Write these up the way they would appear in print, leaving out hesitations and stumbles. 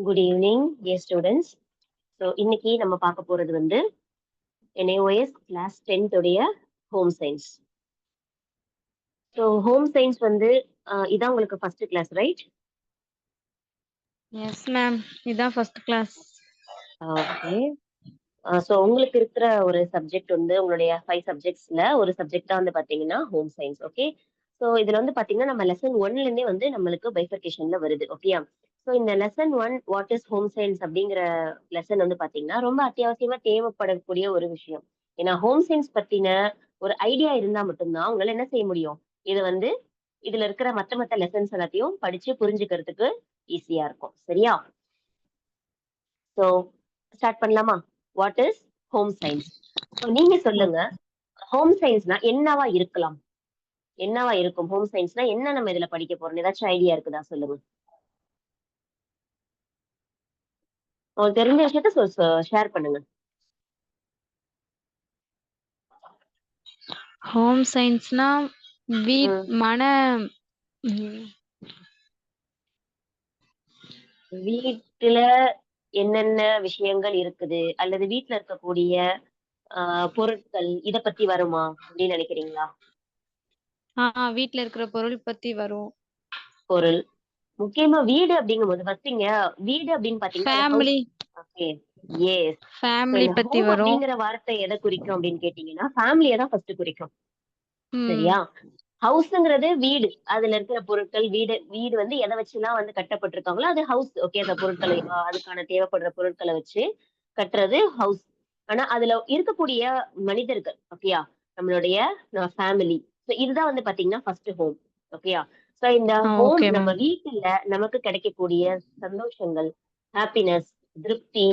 Good evening dear students. So இன்னைக்கு நம்ம பார்க்க போறது வந்து NAOS கிளாஸ் 10th உடைய home science. So home science வந்து இதான் உங்களுக்கு first class, right? Yes ma'am, இதான் ஃபர்ஸ்ட் கிளாஸ். ஓகே. ஸோ உங்களுக்கு இருக்கிற ஒரு சப்ஜெக்ட் வந்து உங்களுடைய 5 சப்ஜெக்ட்ஸ்ல ஒரு சப்ஜெக்டா வந்து பாத்தீங்கன்னா ஹோம் சயின்ஸ். ஓகே. ஸோ இதுல வந்து பாத்தீங்கன்னா நம்ம லெசன் 1ல இருந்தே வந்து நம்மளுக்கு பைஃபர்கேஷன்ல வருது. ஓகேயா? ஸோ இந்த lesson 1 what is home science அப்படிங்கிற லெசன் வந்து பாத்தீங்கன்னா ரொம்ப அத்தியாவசியமா தேவைப்படக்கூடிய ஒரு விஷயம். ஏன்னா ஹோம் சயின்ஸ் பத்தின ஒரு ஐடியா இருந்தா மட்டும்தான் உங்களால என்ன செய்ய முடியும், இது வந்து இதுல இருக்கிற மத்த லெசன்ஸ் எல்லாத்தையும் படிச்சு புரிஞ்சுக்கிறதுக்கு ஈஸியா இருக்கும். சரியா? ஸோ ஸ்டார்ட் பண்ணலாமா? What is home science? நீங்க சொல்லுங்க, ஹோம் சயின்ஸ்னா என்னவா இருக்கலாம்? என்னவா இருக்கும்? ஹோம் சயின்ஸ்னா என்ன நம்ம இதுல படிக்க போறோம்? ஏதாச்சும் ஐடியா இருக்குதா? சொல்லுங்க. உங்களுக்கு தெரிஞ்ச விஷயத்த ஷேர் பண்ணுங்க. ஹோம் சயின்ஸ்னா ம். மன வீட்டுல என்னென்ன விஷயங்கள் இருக்குது அல்லது வீட்டுல இருக்கக்கூடிய பொருட்கள் இத பத்தி வருமா அப்படின்னு நினைக்கிறீங்களா? வீட்ல இருக்கிற பொருள் பத்தி வரும். பொருள் முக்கியமா வீடு அப்படிங்கும்போது ஃபர்ஸ்ட் வீடு அப்படின்னு பாத்தீங்கன்னா அது house. Family okay. Yes. Family இந்த பத்தி ஹோம் வரும். அப்படிங்கிற வார்த்தை எதை குறிக்கும் அப்படின்னு கேட்டீங்கன்னா ஃபேமிலியை தான் ஃபர்ஸ்ட் குறிக்கும். ம். சரியா? ஹவுஸ்ங்கிறது வீடு, அதுல இருக்கிற பொருட்கள். வீடு வீடு வந்து எதை வச்சுலாம் வந்து கட்டப்பட்டிருக்காங்களோ அது ஹவுஸ். ஓகே. அந்த பொருட்களை அதுக்கான தேவைப்படுற பொருட்களை வச்சு கட்டுறது ஹவுஸ். ஆனா அதுல இருக்கக்கூடிய மனிதர்கள், ஓகேயா, நம்மளுடைய ஃபேமிலி. ஸோ இதுதான் வந்து பாத்தீங்கன்னா ஃபர்ஸ்ட் ஹோம். ஓகேயா? ஸோ இந்த ஹோம் ஓகே நம்ம மேம். வீட்டுல நமக்கு கிடைக்கக்கூடிய சந்தோஷங்கள், ஹாப்பினஸ், திருப்தி,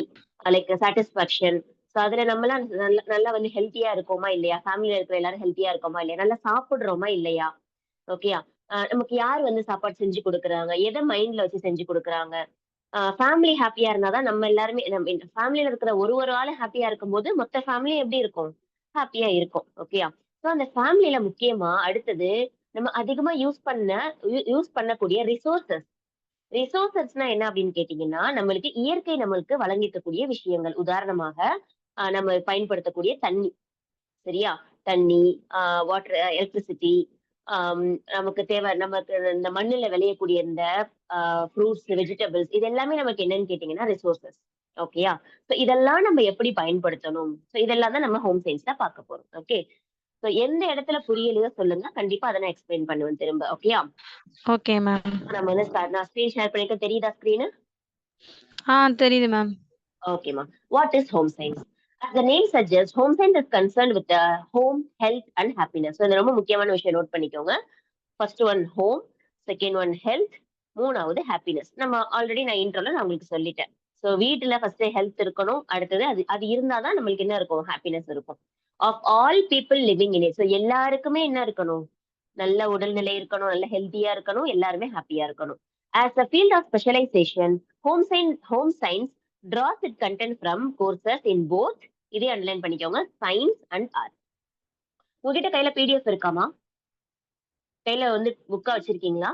லைக் சாட்டிஸ்பாக்சன். ஸோ அதுல நம்மலாம் நல்லா வந்து ஹெல்த்தியா இருக்கோமா இல்லையா? ஃபேமிலில இருக்கிற எல்லாரும் ஹெல்த்தியா இருக்கோமா இல்லையா? நல்லா சாப்பிடுறோமா இல்லையா? ஓகேயா? நமக்கு யார் வந்து சாப்பாடு செஞ்சு குடுக்குறாங்க? எத மைண்ட்ல வச்சு செஞ்சு குடுக்குறாங்க? ஃபேமிலி ஹாப்பியா இருந்தா தான் நம்ம எல்லாருமே ஃபேமிலில இருக்கிற ஒரு ஆளு ஹாப்பியா இருக்கும்போது மொத்த ஃபேமிலி எப்படி இருக்கும்? ஹாப்பியா இருக்கும். ஓகேயா? ஸோ அந்த ஃபேமிலில முக்கியமா அடுத்தது நம்ம அதிகமா யூஸ் பண்ணக்கூடிய ரிசோர்ஸஸ். ரிசோர்ஸஸ்னா என்ன அப்படின்னு கேட்டீங்கன்னா, நம்மளுக்கு வழங்கிக்கக்கூடிய விஷயங்கள். உதாரணமாக நம்ம பயன்படுத்தக்கூடிய தண்ணி. சரியா? தண்ணி, வாட்டர், எலக்ட்ரிசிட்டி, ஆம், நமக்கு இந்த மண்ணுல விளையக்கூடிய இந்த ஃப்ரூட்ஸ், வெஜிடபிள்ஸ் இது எல்லாமே நமக்கு என்னன்னு கேட்டீங்கன்னா ரிசோர்ஸஸ். ஓகேயா? ஸோ இதெல்லாம் நம்ம எப்படி பயன்படுத்தணும்? ஸோ இதெல்லாம் தான் நம்ம ஹோம் சயின்ஸ்ல பார்க்க போறோம். ஓகே. ஸோ எந்த இடத்துல புரியலையோ சொல்லுங்க. கண்டிப்பா அத நான் எக்ஸ்பிளைன் பண்ணுவேன் திரும்ப. ஓகேயா? Okay ma'am. நம்ம வந்து நான் ஸ்கிரீன் ஷேர் பண்ணிருக்கேன். தெரியுதா ஸ்கிரீனு? தெரியுது ma'am. Okay, ma'am. What is home science? As the name suggests, home science is concerned with the home, health and happiness. So, இந்த ரொம்ப முக்கியமான விஷயம் நோட் பண்ணிக்கோங்க. First one home, second one health, மூணாவது happiness. நம்ம already நான் இன்ட்ரோல நான் உங்களுக்கு சொல்லிட்டேன். ஸோ வீட்டுல ஃபர்ஸ்ட் ஹெல்த் இருக்கணும். அடுத்தது அது அது இருந்தாதான் நம்மளுக்கு என்ன இருக்கும்? ஹாப்பினஸ் இருக்கும். Of all people living in it. So எல்லாருக்குமே என்ன இருக்கணும்? நல்ல உடல்நிலை இருக்கணும், நல்ல ஹெல்த்தியா இருக்கணும், எல்லாருமே ஹாப்பியா இருக்கணும். As a field of specialization, home science draws its content from courses in both, இதே அண்டர்லைன் பண்ணிக்கோங்க, சயின்ஸ் அண்ட் ஆர்ட். உங்ககிட்ட கையில பிடிஎஃப் இருக்காமா? கையில வந்து புக்கா வச்சிருக்கீங்களா?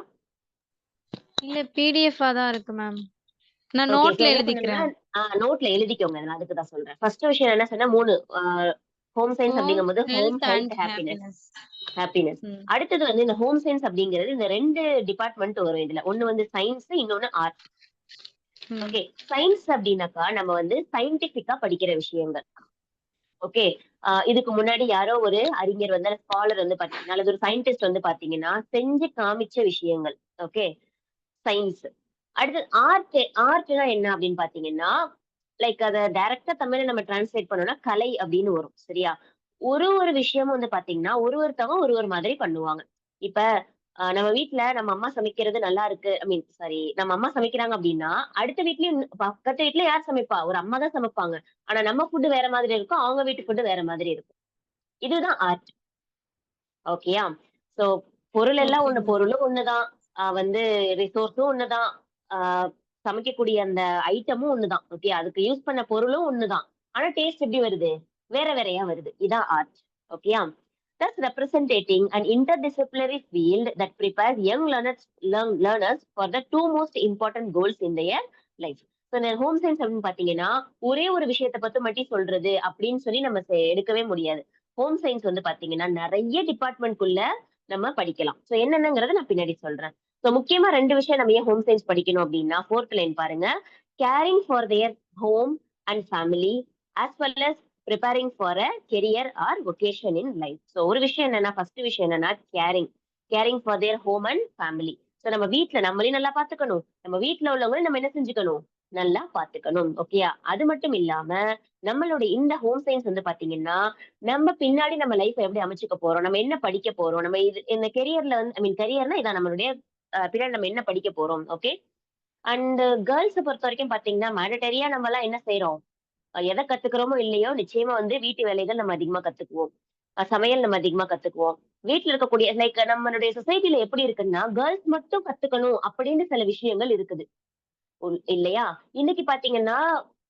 இல்ல, பிடிஎஃப் தான் இருக்கு மேம். நான் ஓகே. ஸோ நோட்ல என்ன பண்ணுங்க, எழுதிக்கிறேன். நோட்ல எழுதிக்கோங்க. நான் அதுக்கு தான் சொல்றேன். ஃபர்ஸ்ட் விஷயம் என்ன சொன்னா, 3 ஹோம் சயின்ஸ் ஹோம், அப்படிங்கும்போது home, health health, and happiness. Happiness. Happiness. ம். அடுத்தது வந்து இந்த ஹோம் சயின்ஸ் அப்படிங்கிறது இந்த 2 டிபார்ட்மெண்ட் வரும் இதுல. ஒண்ணு வந்து சயின்ஸ், இன்னொன்னு ஆர்ட். ம். ஓகே. சயின்ஸ் அப்படின்னாக்கா நம்ம வந்து சயின்டிபிக்கா படிக்கிற விஷயங்கள். ஓகே. இதுக்கு முன்னாடி யாரோ ஒரு அறிஞர் வந்து ஸ்காலர் வந்து பாத்தீங்கன்னா அல்லது ஒரு சயின்டிஸ்ட் வந்து பாத்தீங்கன்னா செஞ்சு காமிச்ச விஷயங்கள். ஓகே. சயின்ஸ். அடுத்தது ஆர்ட்னா என்ன அப்படின்னு பாத்தீங்கன்னா, லைக் அத டைரக்டா தமிழ்ல நம்ம டிரான்ஸ்லேட் பண்ணோம்னா கலை அப்படின்னு வரும். சரியா? ஒரு விஷயமும் வந்து பாத்தீங்கன்னா ஒருத்தவங்க ஒரு மாதிரி பண்ணுவாங்க. இப்ப நம்ம வீட்ல நம்ம அம்மா சமைக்கிறது நல்லா இருக்கு. ஐ மீன் சாரி, நம்ம அம்மா சமைக்கிறாங்க அப்படின்னா, அடுத்த வீட்லயும் பக்கத்து வீட்ல யார் சமைப்பா? ஒரு அம்மா தான் சமைப்பாங்க. ஆனா நம்ம ஃபுட் வேற மாதிரி இருக்கும். அவங்க வீட்டு ஃபுட் வேற மாதிரி இருக்கும். இதுதான் ஆர்ட். ஓகேயா? சோ பொருள் எல்லாம் ஓகே ஒண்ணு. மேம். பொருளும் ஒண்ணுதான். வந்து ரிசோர்ஸும் ஒண்ணுதான். ஆ சமைக்கக்கூடிய அந்த ஐட்டமும் ஒண்ணுதான். ஓகே. அதுக்கு யூஸ் பண்ண பொருளும் ஒண்ணுதான். ஆனா டேஸ்ட் எப்படி வருது? வேற வேறயா வருது. இதான் ஆர்ட். ஓகேயா? Thus representing an interdisciplinary field that prepares young learners for the two most important goals in their life. So இந்த ஹோம் சயின்ஸ் அப்படின்னு பார்த்தீங்கன்னா, ஒரே ஒரு விஷயத்த மட்டும் சொல்றது அப்படின்னு சொல்லி நம்ம எடுக்கவே முடியாது. ஹோம் சயின்ஸ் வந்து பார்த்தீங்கன்னா, நெறைய டிபார்ட்மெண்ட்குள்ள நம்ம படிக்கலாம். ஸோ என்னென்னங்கிறத நான் பின்னாடி சொல்றேன். ஸோ முக்கியமா 2 விஷயம் நம்ம ஏன் ஹோம் சயின்ஸ் படிக்கணும் அப்படின்னா, 4த் லைன் பாருங்க. Caring for their home and family as well as preparing for a career or vocation in life. So ஒரு விஷயம் என்னன்னா, ஃபர்ஸ்ட் விஷயம் என்னன்னா caring. Caring for their home and family. So நம்ம வீட்ல நம்மளையும் நல்லா பார்த்துக்கணும். நம்ம வீட்ல உள்ளவங்களையும் நம்ம என்ன செஞ்சுக்கணும்? நல்லா பார்த்துக்கணும். ஓகேயா? அது மட்டும் இல்லாம, நம்மளுடைய இந்த ஹோம் சயன்ஸ் வந்து பார்த்தீங்கன்னா, நம்ம பின்னாடி நம்ம லைஃப்ப எப்படி அமைச்சுக்க போறோம்? நம்ம என்ன படிக்க போறோம்? நம்ம இந்த கெரியர்ல வந்து ஐ மீன் கெரியர்னா இதான் நம்மளுடைய பின்னாடி நம்ம என்ன படிக்க போறோம்? ஓகே. அண்ட் கேர்ல்ஸ பொறுத்தவரைக்கும் பார்த்தீங்கன்னா, மேண்டட்டரியா நம்மலாம் என்ன செய்றோம்? எத கத்துக்கிறோமோ இல்லையோ, நிச்சயமா வந்து வீட்டு வேலைகள் நம்ம அதிகமா கத்துக்குவோம். சமையல் நம்ம அதிகமா கத்துக்குவோம். வீட்ல இருக்கக்கூடிய லைக் நம்மளுடைய சொசைட்டில எப்படி இருக்குன்னா, கேர்ல்ஸ் மட்டும் கத்துக்கணும் அப்படின்னு சில விஷயங்கள் இருக்குது. இல்லையா? இன்னைக்கு பார்த்தீங்கன்னா,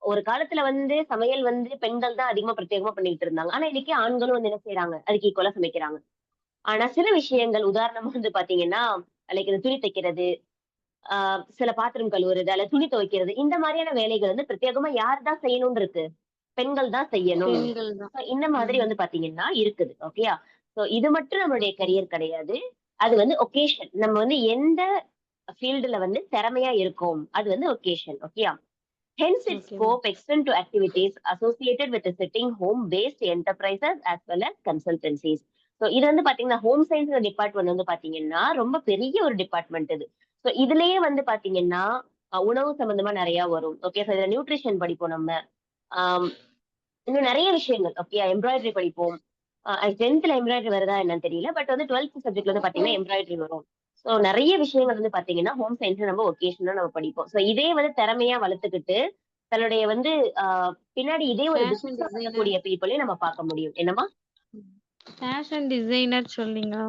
ஒரு காலத்துல வந்து சமையல் வந்து பெண்கள் தான் அதிகமா பிரத்யேகமா பண்ணிட்டு இருந்தாங்க. ஆனா இன்னைக்கு ஆண்களும் வந்து என்ன செய்றாங்க? அதுக்கு ஈக்குவலா சமைக்கிறாங்க. ஆனா சில விஷயங்கள் உதாரணமா வந்து பார்த்தீங்கன்னா, லைக் இந்த துணி தைக்கிறது, ஆ சில பாத்திரம் கழுவுறது, அல்ல துணி துவைக்கிறது, இந்த மாரியான வேலைகள் வந்து பிரத்யேகமா யார் தான் செய்யணும்னு இருக்கு? பெண்கள் தான் செய்யணும். பெண்கள் தான். இந்த மாதிரி ம். வந்து பார்த்தீங்கன்னா இருக்குது. ஓகேயா? சோ இது மட்டும் நம்மளுடைய ம். கரியர் கிடையாது. அது வந்து ஒகேஷன். நம்ம வந்து எந்த ஃபீல்டுல வந்து திறமையா இருக்கோம். அது வந்து ஒகேஷன். ஓகேயா? Hence, its okay ma'am. scope extend to activities associated with the setting home-based enterprises as well as consultancies. So இது வந்து பாத்தீங்கன்னா, ஹோம் சயின்ஸ் டிபார்ட்மெண்ட் வந்து பாத்தீங்கன்னா, ரொம்ப பெரிய ஒரு டிபார்ட்மெண்ட் இது. சோ இதுலயே வந்து பாத்தீங்கன்னா, உணவு சம்பந்தமா நெறைய வரும். ஓகே. சோ இதுல நியூட்ரிஷன் படிப்போம் நம்ம. ஆம், இன்னும் நெறைய விஷயங்கள். ஓகே. எம்ப்ராய்டரி படிப்போம். 10த்ல எம்ப்ராய்டரி வருதா என்னன்னு தெரியல. பட் வந்து 12த் சப்ஜெக்ட்ல வந்து பாத்தீங்கன்னா, எம்ப்ராய்டரி வரும். சோ நெறைய விஷயங்கள் வந்து பாத்தீங்கன்னா, ஹோம் சயின்ஸ்ல நம்ம ஒகேஷனலா நம்ம படிப்போம். சோ இதே வந்து திறமையா வளர்த்துக்கிட்டு, தன்னுடைய வந்து அ பின்னாடி இதே ஒரு ஃபேஷன் பிசினஸா டிசைனர். பண்ணக்கூடிய பீப்பிளையும் நம்ம பார்க்க முடியும். என்னம்மா? ஃபேஷன் டிசைனர் சொன்னீங்களா?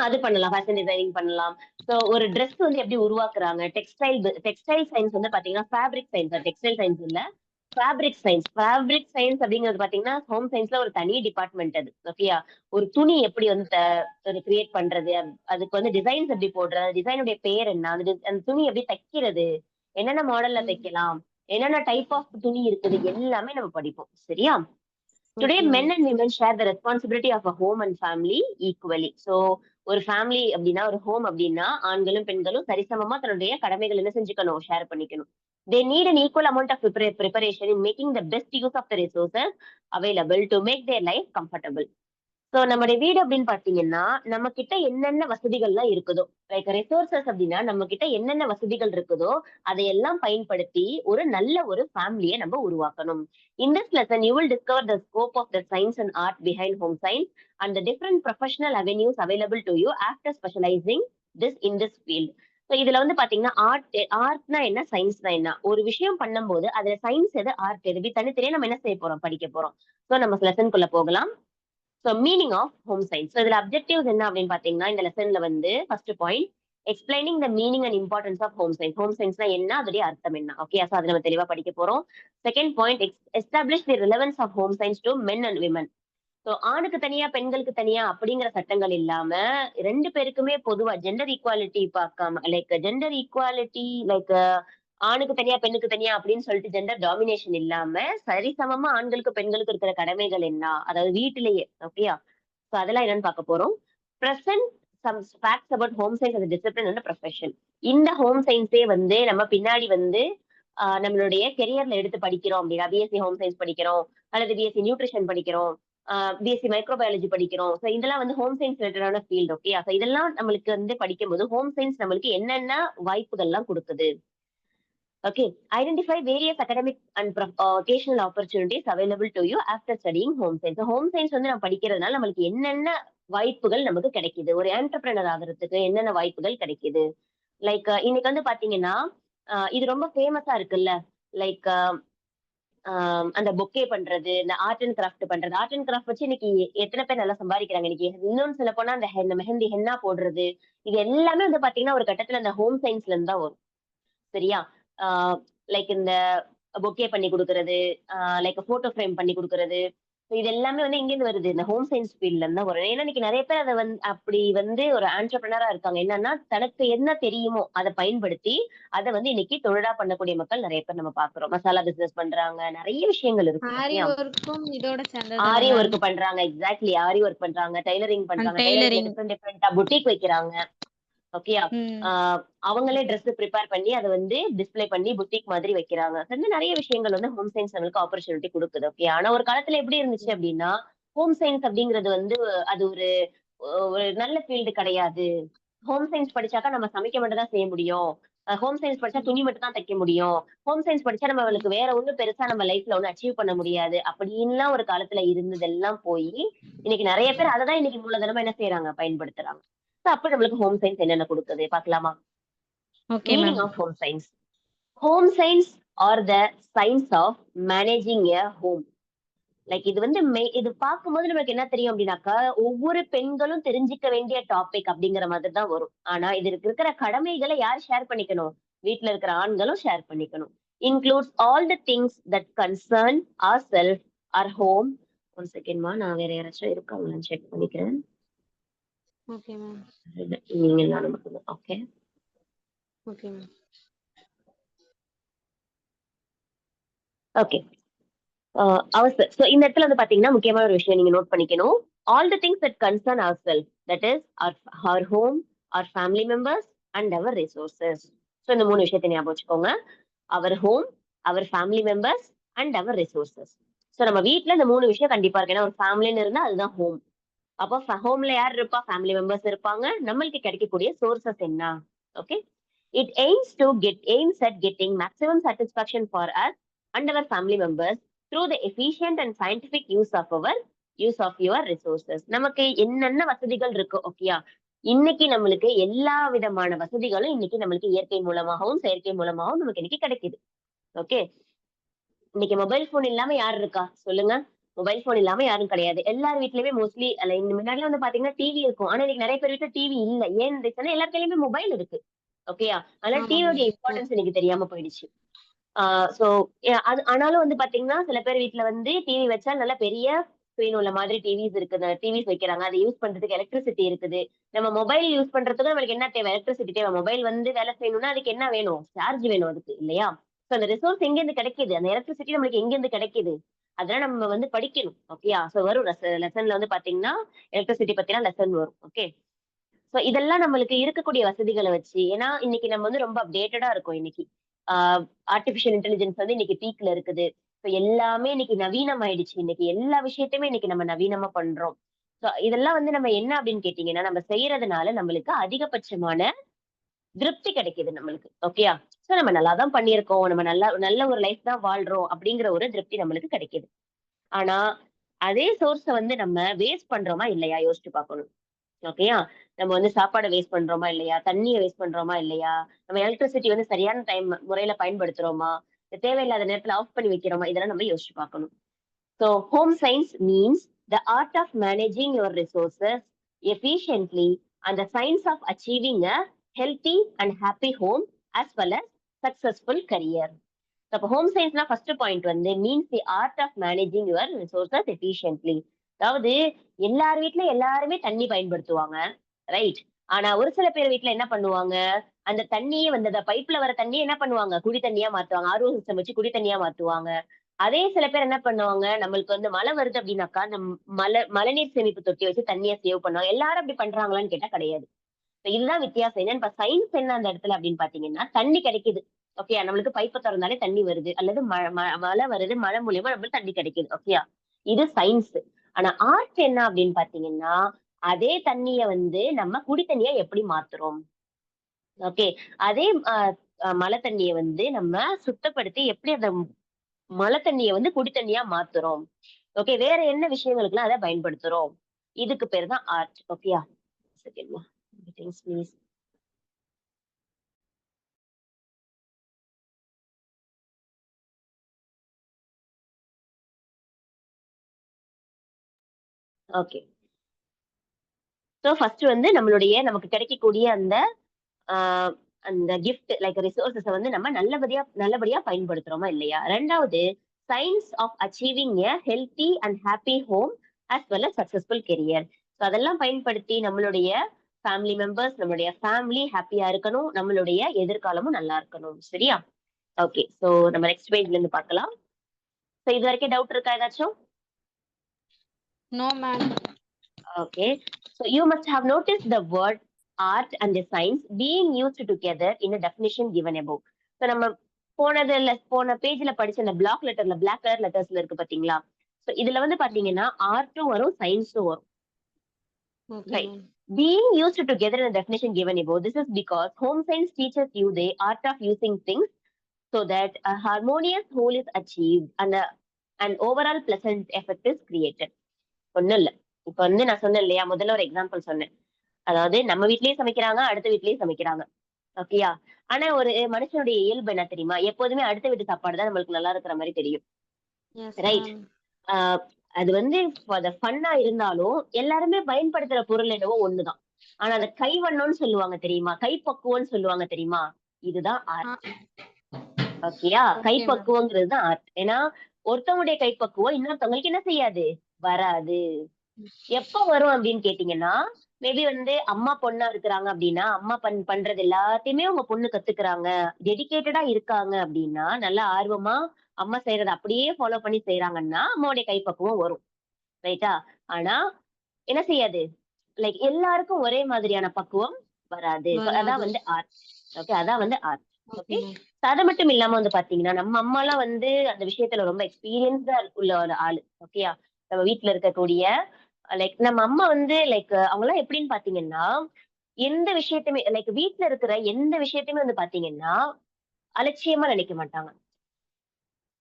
அது பண்ணலாம். ஃபேஷன் டிசைனிங் பண்ணலாம். சோ ஒரு ட்ரெஸ் வந்து எப்படி உருவாக்குறாங்க? டெக்ஸ்டைல் சயன்ஸ் வந்து பாத்தீங்கன்னா, ஃபேப்ரிக் சயன்ஸ் டெக்ஸ்டைல் சயன்ஸ் இல்ல. Fabric science. ஃபேப்ரிக் சயன்ஸ் அப்படிங்கிறது பார்த்தீங்கன்னா, ஹோம் சயன்ஸ்ல ஒரு தனி டிபார்ட்மெண்ட் அது. ஓகேயா? ஒரு துணி எப்படி வந்து ஒரு கிரியேட் பண்றது? அதுக்கு வந்து டிசைன்ஸ் எப்படி போடுறது? டிசைனுடைய பேர் என்ன? அந்த துணி எப்படி தைக்கிறது? என்னென்ன மாடல்ல ம். தைக்கலாம்? என்னென்ன டைப் ஆஃப் துணி இருக்குது? எல்லாமே நம்ம படிப்போம். சரியா? Today, okay men ma'am. and women share the responsibility of a home and family equally. So, ஒரு ஃபேமிலி அப்படின்னா, ஒரு ஹோம் அப்படின்னா, ஆண்களும், பெண்களும் சரிசமமா தன்னுடைய கடமைகள் என்ன செஞ்சுக்கணும்? ஷேர் பண்ணிக்கணும். They need an equal amount of preparation in making the best use of the resources available to make their life comfortable. So நம்முடைய வீடு அப்படின்னு பார்த்தீங்கன்னா, நம்மகிட்ட என்னென்ன வசதிகள்லாம் இருக்குதோ, லைக் ரிசோர்ஸஸ் அப்படின்னா, நம்மகிட்ட என்னென்ன வசதிகள் இருக்குதோ, அதையெல்லாம் பயன்படுத்தி ஒரு நல்ல ஒரு ஃபேமிலிய நம்ம உருவாக்கணும். In this lesson, you will discover the scope of the science and art behind home science and the different professional avenues available to you after specializing in this field. So இதுல வந்து பார்த்தீங்கன்னா, ஆர்ட்னா என்ன? சயின்ஸ்னா என்ன? ஒரு விஷயம் பண்ணும்போது, அதுல சயின்ஸ் எது? ஆர்ட் எது? இப்படி தனித்தனியா நம்ம என்ன செய்ய போறோம்? படிக்க போறோம். சோ நம்ம லெசன்க்குள்ள போகலாம். Meaning of home science. இதுல அப்ஜெக்டிவ்ஸ் என்ன அப்படின்னு பாத்தீங்கன்னா, இந்த லெசன்ல வந்து first point explaining the meaning and importance of home science. Home சயின்ஸ்னா என்ன? அதோடைய அர்த்தம் என்ன? ஓகே. சோ அத நம்ம தெளிவா படிக்க போறோம். Second point establish the relevance of home science to men and women. So ஆணுக்கு தனியா, பெண்களுக்கு தனியா அப்படிங்கிற சட்டங்கள் இல்லாம 2 பேருக்குமே பொதுவா ஜெண்டர் ஈக்குவாலிட்டி பார்க்காம லைக் ஆணுக்கு தனியா, பெண்ணுக்கு தனியா அப்படின்னு சொல்லிட்டு ஜெண்டர் டாமினேஷன் இல்லாம, சரிசமமா ஆண்களுக்கும், பெண்களுக்கும் இருக்கிற கடமைகள் என்ன? அதாவது வீட்டிலேயே. ஓகேயா? சோ அதெல்லாம் என்னன்னு பார்க்க போறோம். Present some facts about home science as discipline and profession. இந்த ஹோம் சயின்ஸே வந்து நம்ம பின்னாடி வந்து நம்மளுடைய கெரியர்ல எடுத்து படிக்கிறோம் அப்படின்னா, பிஎஸ்சி ஹோம் சயின்ஸ் படிக்கிறோம், அல்லது பிஎஸ்சி நியூட்ரிஷன் படிக்கிறோம், பிஎஸ்சி மைக்ரோபயாலஜி படிக்கிறோம். சோ இதெல்லாம் வந்து ஹோம் சயின்ஸ் ரிலேட்டடான ஃபீல்ட். ஓகேயா? சோ இதெல்லாம் நம்மளுக்கு வந்து படிக்கும்போது, ஹோம் சயின்ஸ் நம்மளுக்கு என்னென்ன வாய்ப்புகள்லாம் குடுக்குது? Okay. Identify various academic and occasional opportunities available to you after studying home science. Home science வந்து நம்ம படிக்கிறதுனால நம்மளுக்கு என்னென்ன வாய்ப்புகள் நமக்கு கிடைக்குது? ஒரு ஆண்டர்பிரினர் ஆகுறதுக்கு என்னென்ன வாய்ப்புகள் கிடைக்குது? லைக் இன்னைக்கு வந்து பாத்தீங்கன்னா, இது ரொம்ப ஃபேமஸா இருக்குல்ல. லைக் அந்த பொக்கே பண்றது, இந்த ஆர்ட் அண்ட் கிராஃப்ட் பண்றது. ஆர்ட் அண்ட் கிராஃப்ட் வச்சு இன்னைக்கு எத்தன பேர் நல்லா சம்பாதிக்கிறாங்க இன்னைக்கு. இன்னொன்னு சொல்லப்போனா அந்த மெஹந்தி ஹென்னா போடுறது. இது எல்லாமே வந்து பாத்தீங்கன்னா, ஒரு கட்டத்துல அந்த ஹோம் சயின்ஸ்ல இருந்து தான் வரும். சரியா? ஆ லைக் இந்த பொக்கே பண்ணி குடுக்குறது, லைக் ஃபோட்டோ ஃப்ரேம் பண்ணி குடுக்குறது. இது எல்லாமே வந்து எங்கேருந்து வருது? இந்த ஹோம் சயின்ஸ் ஃபீல்ட்ல இருந்து தான் வரும். ஏன்னா இன்னைக்கு நெறைய பேர் அத அப்படி வந்து ஒரு ஆன்டர்பிரினரா இருக்காங்க. என்னன்னா, தனக்கு என்ன தெரியுமோ அத பயன்படுத்தி, அத வந்து இன்னைக்கு தொழிலா பண்ணக்கூடிய மக்கள் நெறைய பேர் நம்ம பார்க்குறோம். மசாலா பிசினஸ் பண்றாங்க. நெறைய விஷயங்கள் இருக்கு. ஆரி ஓகேயா? ஒர்க்கும் இதோட சேர்ந்தது தானே ஆரி மேம்? ஒர்க் பண்றாங்க. எக்ஸாக்ட்லி ஆரி ஒர்க் பண்றாங்க. டெய்லரிங் அண்ட் பண்றாங்க. டெய்லரிங்ல டெய்லரிங். டிஃபரெண்ட் டிஃபரெண்ட்டா புட்டீக் வைக்கிறாங்க. ஓகேயா? ம். ஆ அவங்களே ட்ரெஸ் பிரிப்பேர் பண்ணி அத வந்து டிஸ்ப்ளே பண்ணி புட்டீக் மாதிரி வைக்கிறாங்க. இந்த மாதிரி நெறைய விஷயங்கள் வந்து ஹோம் சயன்ஸ் நம்மளுக்கு ஆப்பர்ச்சுனிட்டி குடுக்குது. ஓகே. ஆனா ஒரு காலத்துல எப்படி இருந்துச்சு அப்படின்னா, ஹோம் சயன்ஸ் அப்படிங்கிறது வந்து அது ஒரு நல்ல ஃபீல்டு கிடையாது. ஹோம் சயன்ஸ் படிச்சாக்கா நம்ம சமைக்க மட்டும் தான் செய்ய முடியும். ஹோம் சயன்ஸ் படிச்சா ம். துணி மட்டும் தான் தைக்க முடியும். ஹோம் சயன்ஸ் படிச்சா ம். நம்மளுக்கு வேற ஒண்ணும் பெருசா நம்ம லைஃப்ல ஒண்ணும் அச்சீவ் பண்ண முடியாது. அப்படின்லாம் ஒரு காலத்துல இருந்ததெல்லாம் போயி, இன்னைக்கு நெறைய பேர் அத தான் இன்னைக்கு மூலதனமா என்ன செய்றாங்க? பயன்படுத்துறாங்க. சோ அப்ப நம்மளுக்கு ஹோம் சயன்ஸ் என்னென்ன குடுக்குது பார்க்கலாமா? Okay Meaning ma'am. of home science. Home science are the science of managing a home. Like இது வந்து இது பார்க்கும்போது நமக்கு என்ன தெரியும் அப்படின்னாக்கா, ஒவ்வொரு பெண்களும் தெரிஞ்சுக்க வேண்டிய டாபிக் அப்படிங்கிற மாதிரி தான் வரும். ஆனா இதுக்கு இருக்கிற கடமைகள யார் ஷேர் பண்ணிக்கணும்? வீட்ல இருக்கிற ஆண்களும் ஷேர் பண்ணிக்கணும். Includes all the things that concern ourself, our home. One செகண்ட்மா நான் வேற யாராச்சும் இருக்காங்களான்னு செக் பண்ணிக்கிறேன். Okay ma'am. நீங்க நானும் மட்டும்தான். Okay. Okay ma'am. Okay. Ourself. So இந்த இடத்துல வந்து பாத்தீங்கன்னா, முக்கியமான ஒரு விஷயம் நீங்க நோட் பண்ணிக்கணும். All the things that concern ourself. That is our home, our family members and our resources. So இந்த 3 விஷயத்த ஞாபகம் வச்சுக்கோங்க. Our home, our family members and our resources. So நம்ம வீட்ல இந்த 3 விஷயம் கண்டிப்பா இருக்கு. ஏன்னா ஒரு ஃபேமிலின்னு இருந்தா அதுதான் ஹோம். அப்போ ஹோம்ல யார் இருப்பா? ஃபேமிலி மெம்பர்ஸ் இருப்பாங்க. நம்மளுக்கு கிடைக்கக்கூடிய சோர்ஸஸ் என்ன? Okay. It aims at getting maximum satisfaction for us and our family members through the efficient and scientific use of your resources. நமக்கு என்னென்ன வசதிகள் இருக்கு ஓகேயா? இன்னைக்கு நம்மளுக்கு எல்லா விதமான வசதிகளும் இன்னைக்கு நம்மளுக்கு இயற்கை மூலமாகவும், செயற்கை மூலமாகவும் நமக்கு இன்னைக்கு கிடைக்குது. ஓகே. இன்னைக்கு மொபைல் ஃபோன் இல்லாம யார் இருக்கா? சொல்லுங்க. மொபைல் ஃபோன் இல்லாம யாரும் கிடையாது. எல்லார் வீட்லயுமே மோஸ்ட்லி அல்ல இந்த முன்னாடிலாம் வந்து பாத்தீங்கன்னா டிவி இருக்கும். ஆனா இன்னைக்கு நெறைய பேர் வீட்ல டிவி இல்ல. ஏன் இருந்துச்சுன்னா எல்லார் கையிலயுமே மொபைல் இருக்கு. ஓகேயா? அதனால ஆமா டிவியோட மேம். ம். இம்பார்ட்டன்ஸ் இன்னைக்கு தெரியாம போயிடுச்சு. ஆ சோ அது ஆனாலும் வந்து பாத்தீங்கன்னா, சில பேர் வீட்ல வந்து டிவி வச்சா நல்லா பெரிய ஸ்க்ரீன் உள்ள மாதிரி டிவிஸ் இருக்குது. டிவிஸ் வைக்கிறாங்க. அத யூஸ் பண்றதுக்கு எலக்ட்ரிசிட்டி இருக்குது. நம்ம மொபைல் யூஸ் பண்றதுக்கு நம்மளுக்கு என்ன தேவை? எலக்ட்ரிசிட்டி தேவை. மொபைல் வந்து வேலை செய்யணும்னா அதுக்கு என்ன வேணும்? சார்ஜ் வேணும் அதுக்கு இல்லையா? சோ அந்த ரிசோர்ஸ் எங்கேருந்து கிடைக்குது? அந்த எலக்ட்ரிசிட்டி நம்மளுக்கு எங்கேருந்து கிடைக்குது? அதெல்லாம் நம்ம வந்து படிக்கணும். ஓகேயா? சோ வரும் லெசன்ல வந்து பாத்தீங்கன்னா, எலக்ட்ரிசிட்டி பத்தின லெசன் வரும். ஓகே. சோ இதெல்லாம் நம்மளுக்கு இருக்கக்கூடிய வசதிகள வச்சு ஏன்னா இன்னைக்கு நம்ம வந்து ரொம்ப அப்டேட்டடா இருக்கோம் இன்னைக்கு. ஆ ஆர்டிபிஷியல் இன்டெலிஜென்ஸ் வந்து இன்னைக்கு பீக்ல இருக்குது. சோ எல்லாமே இன்னைக்கு நவீனம் ஆயிடுச்சு. இன்னைக்கு எல்லா விஷயத்தையுமே இன்னைக்கு நம்ம நவீனமா பண்றோம். சோ இதெல்லாம் வந்து நம்ம என்ன அப்படின்னு கேட்டீங்கன்னா, நம்ம செய்யறதுனால நம்மளுக்கு அதிகபட்சமான திருப்தி கிடைக்குது நம்மளுக்கு. ஓகேயா? சோ நம்ம நல்லா தான் பண்ணியிருக்கோம். நம்ம நல்லா நல்ல ஒரு லைஃப் தான் வாழ்றோம் அப்படிங்கிற ஒரு திருப்தி நம்மளுக்கு கிடைக்குது. ஆனா அதே சோர்ஸ வந்து நம்ம வேஸ்ட் பண்றோமா இல்லையா? யோசிச்சு பார்க்கணும். ஓகேயா? நம்ம வந்து சாப்பாட வேஸ்ட் பண்றோமா இல்லையா? தண்ணீய வேஸ்ட் பண்றோமா இல்லையா? நம்ம எலக்ட்ரிசிட்டி வந்து சரியான முறையில பயன்படுத்துறோமா? தேவையில்லாத நேரத்துல ஆஃப் பண்ணி வைக்கிறோமா? இதெல்லாம் நம்ம யோசிச்சு பார்க்கணும். So home science means the art of managing your resources efficiently and the science of achieving a healthy and happy home as well as successful career. அப்ப ஹோம் சயின்ஸ்னா ஃபர்ஸ்ட் பாயிண்ட் வந்து means the art of managing your resources efficiently. அதாவது எல்லார் வீட்லயும் எல்லாருமே தண்ணி பயன்படுத்துவாங்க. Right. ஆனா ஒரு சில பேர் வீட்ல என்ன பண்ணுவாங்க, அந்த தண்ணியே வந்து அந்த பைப்ல வர தண்ணிய என்ன பண்ணுவாங்க, குடி தண்ணியா மாத்துவாங்க. ஆர்ஓ சிஸ்டம் வச்சு குடி தண்ணியா மாத்துவாங்க. அதே சில பேர் என்ன பண்ணுவாங்க, நம்மளுக்கு வந்து மழை வருது அப்படின்னாக்கா, மழைநீர் சேமிப்பு தொட்டி வச்சு தண்ணிய சேவ் பண்ணுவாங்க. எல்லாரும் அப்படி பண்றாங்களான்னு கேட்டா கிடையாது. இப்ப இதுதான் வித்தியாசம். என்னன்னு சயின்ஸ் என்ன அந்த இடத்துல அப்படின்னு பாத்தீங்கன்னா, தண்ணி கிடைக்குது. ஓகேயா? நம்மளுக்கு பைப்ப தொறந்தாலே தண்ணி வருது. அல்லது ம ம மழை வருது. மழை மூலியமா நம்மளுக்கு தண்ணி கிடைக்குது. ஓகேயா? இது சயின்ஸ். ஆனா ஆர்ட் என்ன அப்படின்னு பாத்தீங்கன்னா, அதே தண்ணிய வந்து நம்ம குடி தண்ணியா எப்படி மாத்துறோம்? ஓகே. அதே அ அ மழை தண்ணிய வந்து நம்ம சுத்தப்படுத்தி எப்படி அந்த மழை தண்ணிய வந்து குடி தண்ணியா மாத்துறோம்? ஓகே. வேற என்ன விஷயங்களுக்கெல்லாம் அத பயன்படுத்துறோம்? இதுக்கு பேரு தான் ஆர்ட். ஓகேயா? செகண்ட்மா. Things please. Okay. So first வந்து நமக்கு கிடைக்கக்கூடிய அந்த ஆ அந்த கிஃப்ட் லைக் ரிசோர்ஸஸ வந்து நம்ம நல்லபடியா நல்லபடியா பயன்படுத்துறோமா இல்லையா? 2வது science of achieving a healthy and happy home as well as successful career. So அதெல்லாம் பயன்படுத்தி நம்மளுடைய ஃபேமிலி மெம்பர்ஸ், நம்மளுடைய ஃபேமிலி ஹாப்பியா இருக்கணும், நம்மளுடைய எதிர்காலமும் நல்லா இருக்கணும். சரியா? ஓகே. ஸோ நம்ம நெக்ஸ்ட் பேஜ்ல இருந்து பார்க்கலாம். ஸோ இது வரைக்கும் டவுட் இருக்கா ஏதாச்சும்? No ma'am. Okay. So you must have noticed the word art and the science being used together in a definition given above. So நம்ம போன பேஜ்ல படிச்ச அந்த பிளாக் லெட்டர்ல பிளாக் கலர் லெட்டர்ஸ்ல இருக்கு பாத்தீங்களா? So இதுல வந்து பாத்தீங்கன்னா ஆர்ட்டும் வரும், சயின்ஸும் வரும். Okay Right. Ma'am. Being used together in a definition given above, this is because home science teaches you the art of using things so that a harmonious whole is achieved and an overall pleasant effect is created. ஒண்ணும் இல்ல. இப்ப வந்து நான் சொன்னேன் இல்லையா, முதல்ல ஒரு example சொன்னேன். அதாவது நம்ம வீட்லயும் சமைக்கிறாங்க, அடுத்த வீட்லயும் சமைக்கிறாங்க. ஓகேயா? ஆனா ஒரு மனுஷனுடைய இயல்பு என்ன தெரியுமா? எப்போதுமே அடுத்த வீட்டு சாப்பாடு தான் நம்மளுக்கு நல்லா இருக்கிற மாரி தெரியும். S right? மேம். ஆ அது வந்து ஃபார் த ஃபன்னா இருந்தாலும், எல்லாருமே பயன்படுத்துற பொருள் என்னவோ ஒண்ணுதான். ஆனா அந்த கைவண்ணம்னு சொல்லுவாங்க தெரியுமா? கைப்பக்குவம்னு சொல்லுவாங்க தெரியுமா? இதுதான் ஆர்ட். ஓகேயா? Okay ma'am. கைப்பக்குவங்கிறது தான் ஆர்ட். ஏன்னா, ஒருத்தவங்களுடைய கைப்பக்குவம் இன்னொருத்தவங்களுக்கு என்ன செய்யாது? வராது. எப்ப வரும் அப்படின்னு கேட்டீங்கன்னா, மேபி வந்து அம்மா பொண்ணா இருக்கிறாங்க அப்படின்னா, அம்மா பண்றது எல்லாத்தையுமே உங்க பொண்ணு கத்துக்கிறாங்க. டெடிகேட்டடா இருக்காங்க அப்படின்னா, நல்லா ஆர்வமா அம்மா செய்யறத அப்படியே ஃபாலோ பண்ணி செய்றாங்கன்னா, அம்மாவுடைய கைப்பக்குவம் வரும். ரைட்டா? ஆனா, என்ன செய்யாது? லைக் எல்லாருக்கும் ஒரே மாதிரியான பக்குவம் வராது. So, அதான் வராது. வந்து ஆர்ட். ஓகே. அதான் வந்து ஆர்ட். Okay okay. மேம். அது மட்டும் இல்லாம வந்து பாத்தீங்கன்னா, நம்ம அம்மாலாம் வந்து அந்த விஷயத்துல ரொம்ப எக்ஸ்பீரியன்ஸ்டா உள்ள ஒரு ஆளு. ஓகேயா? நம்ம வீட்ல இருக்கக்கூடிய லைக் நம்ம அம்மா வந்து லைக் அவங்கலாம் எப்படின்னு பாத்தீங்கன்னா, எந்த விஷயத்தையுமே லைக் வீட்ல இருக்கிற எந்த விஷயத்தையுமே வந்து பாத்தீங்கன்னா, அலட்சியமா நினைக்க மாட்டாங்க.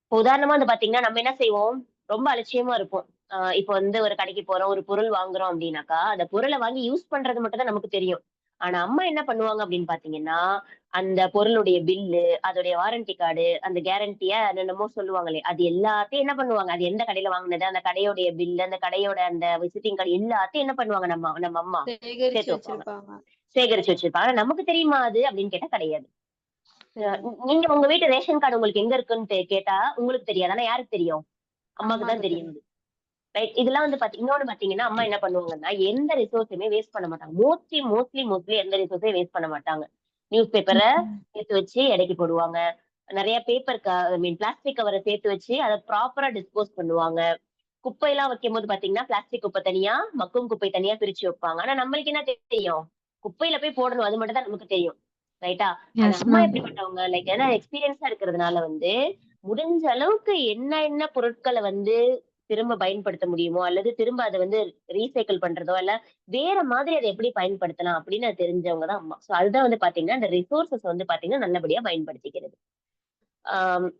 இப்ப உதாரணமா வந்து பாத்தீங்கன்னா, நம்ம என்ன செய்வோம்? ரொம்ப அலட்சியமா இருப்போம். இப்ப வந்து ஒரு கடைக்கு போறோம், ஒரு பொருள் வாங்குறோம் அப்டின்னாக்கா, அந்த பொருள வாங்கி யூஸ் பண்றது மட்டும் தான் நமக்கு தெரியும். ஆனா, அம்மா என்ன பண்ணுவாங்க அப்டின்னு பாத்தீங்கன்னா, அந்த பொருளுடைய பில்லு, அதோடைய வாரண்டி கார்டு, அந்த கேரண்டிய என்னென்னமோ சொல்லுவாங்களே, அது எல்லாத்தையும் என்ன பண்ணுவாங்க? அது எந்த கடையில வாங்குனது, அந்த கடையோடைய பில்லு, அந்த கடையோட அந்த விசிட்டிங் கார்டு எல்லாத்தையும் என்ன பண்ணுவாங்க நம்ம அம்மா? சேகரிச்சு சேர்த்து வைப்பாங்க. வச்சிருப்பாங்க. சேகரிச்சு வச்சிருப்பாங்க. ஆனா, நமக்கு தெரியுமா அது? அப்டின்னு கேட்டா கிடையாது. அ தெரியும். நீங்க உங்க வீட்டு ரேஷன் கார்டு உங்களுக்கு எங்க இருக்குன்னு கேட்டா, உங்களுக்கு தெரியாது. ஆனா யாருக்கு தெரியும்? அம்மாக்கு தான் அம்மாக்கு தெரியும் தெரியும். அது. ரைட். இதெல்லாம் வந்து இன்னொன்னு பார்த்தீங்கன்னா, அம்மா என்ன பண்ணுவாங்கன்னா, எந்த ரிசோர்ஸுமே வேஸ்ட் பண்ண மாட்டாங்க. மோஸ்ட்லி எந்த ரிசோர்ஸையும் வேஸ்ட் பண்ண மாட்டாங்க. நியூஸ் பேப்பர ம். சேர்த்து வச்சு எடைக்கு போடுவாங்க. நெறைய பேப்பர் ஐ மீன் பிளாஸ்டிக் கவர சேர்த்து வச்சு அத ப்ராப்பரா டிஸ்போஸ் பண்ணுவாங்க. குப்பையெல்லாம் வைக்கும்போது பார்த்தீங்கன்னா, பிளாஸ்டிக் குப்பை தனியா, மக்கும் குப்பை தனியா பிரிச்சு வைப்பாங்க. ஆனா நம்மளுக்கு என்ன தெரியும்? குப்பையில போய் போடணும். அது மட்டும் தான் நமக்கு தெரியும். ரைட்டா? ஆனா எஸ் அம்மா மேம். எப்படிப்பட்டவங்க? லைக் ஏன்னா எக்ஸ்பீரியன்ஸா இருக்கிறதுனால வந்து, முடிஞ்ச அளவுக்கு என்ன பொருட்கள வந்து திரும்ப பயன்படுத்த முடியுமோ, அல்லது திரும்ப அத வந்து ரீசைக்கிள் பண்றதோ, இல்ல வேற மாதிரி அத எப்படி பயன்படுத்தலாம் அப்படின்னு தெரிஞ்சவங்க தான் அம்மா. சோ அதுதான் வந்து பார்த்தீங்கன்னா, இந்த ரிசோர்ஸஸ் வந்து பார்த்தீங்கன்னா, நல்லபடியா பயன்படுத்திக்கிறது.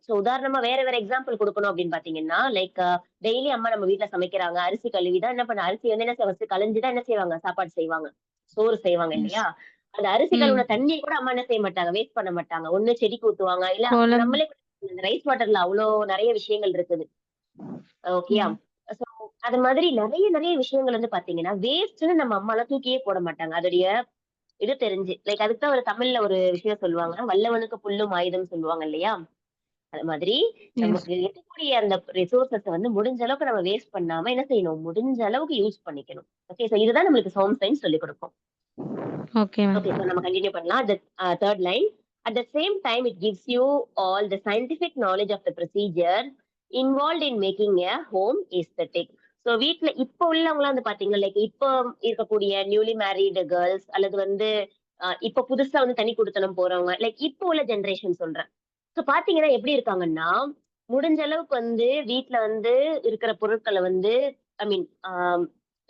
சோ உதாரணமா வேற எக்ஸாம்பிள் குடுக்கணும் அப்படின்னு பார்த்தீங்கன்னா, லைக் டெய்லி அம்மா நம்ம வீட்ல சமைக்கிறாங்க. அரிசி கழுவி தான் என்ன பண்ண அரிசி வந்து என்ன ஃபர்ஸ்ட் களைஞ்சு தான் என்ன செய்வாங்க? சாப்பாடு செய்வாங்க. சோறு செய்வாங்க எஸ். இல்லையா? அந்த அரிசி ம். கழுவுன தண்ணிய கூட அம்மா என்ன செய்ய மாட்டாங்க, வேஸ்ட் பண்ண மாட்டாங்க. ஒண்ணு செடிக்கு ஊத்துவாங்க. இல்ல குழம்பு. நம்மளே ரைஸ் வாட்டர்ல அவ்ளோ நெறைய விஷயங்கள் இருக்குது. ஓகேயா? ம். சோ அது மாதிரி நெறைய விஷயங்கள் வந்து பார்த்தீங்கன்னா, வேஸ்ட்ன்னு நம்ம அம்மாலாம் தூக்கியே போட மாட்டாங்க. அதோடைய இது தெரிஞ்சு. லைக் அதுக்கு தான் ஒரு தமிழ்ல ஒரு விஷயம் சொல்லுவாங்க. "வல்லவனுக்கு புல்லும் ஆயுதம்னு" சொல்லுவாங்க இல்லையா? அது மாதிரி எஸ். நமக்கு இருக்கக்கூடிய அந்த ரிசோர்ஸஸ வந்து முடிஞ்ச அளவுக்கு நம்ம வேஸ்ட் பண்ணாம என்ன செய்யணும்? முடிஞ்ச அளவுக்கு யூஸ் பண்ணிக்கணும். ஓகே. சோ இதுதான் நம்மளுக்கு ஹோம் சயின்ஸ் சொல்லிக் குடுக்கும். Okay ma'am. ஓகே. சோ நம்ம கன்டின்யூ பண்ணலாம். The 3rd line. At the same time, it gives you all the scientific knowledge of the procedure involved in making a home aesthetic. So வீட்ல இப்ப உள்ளவங்கலாம் வந்து பாத்தீங்கன்னா, like இப்ப இருக்கக்கூடிய நியூலி மேரிட் கேர்ள்ஸ் அல்லது வந்து இப்ப புதுசா வந்து தனி குடித்தனம் போறவங்க, லைக் இப்ப உள்ள ஜெனரேஷன் சொல்றேன். சோ பாத்தீங்கன்னா எப்படி இருக்காங்கன்னா, முடிஞ்ச அளவுக்கு வந்து வீட்ல வந்து இருக்கிற பொருட்கள வந்து ஐ மீன்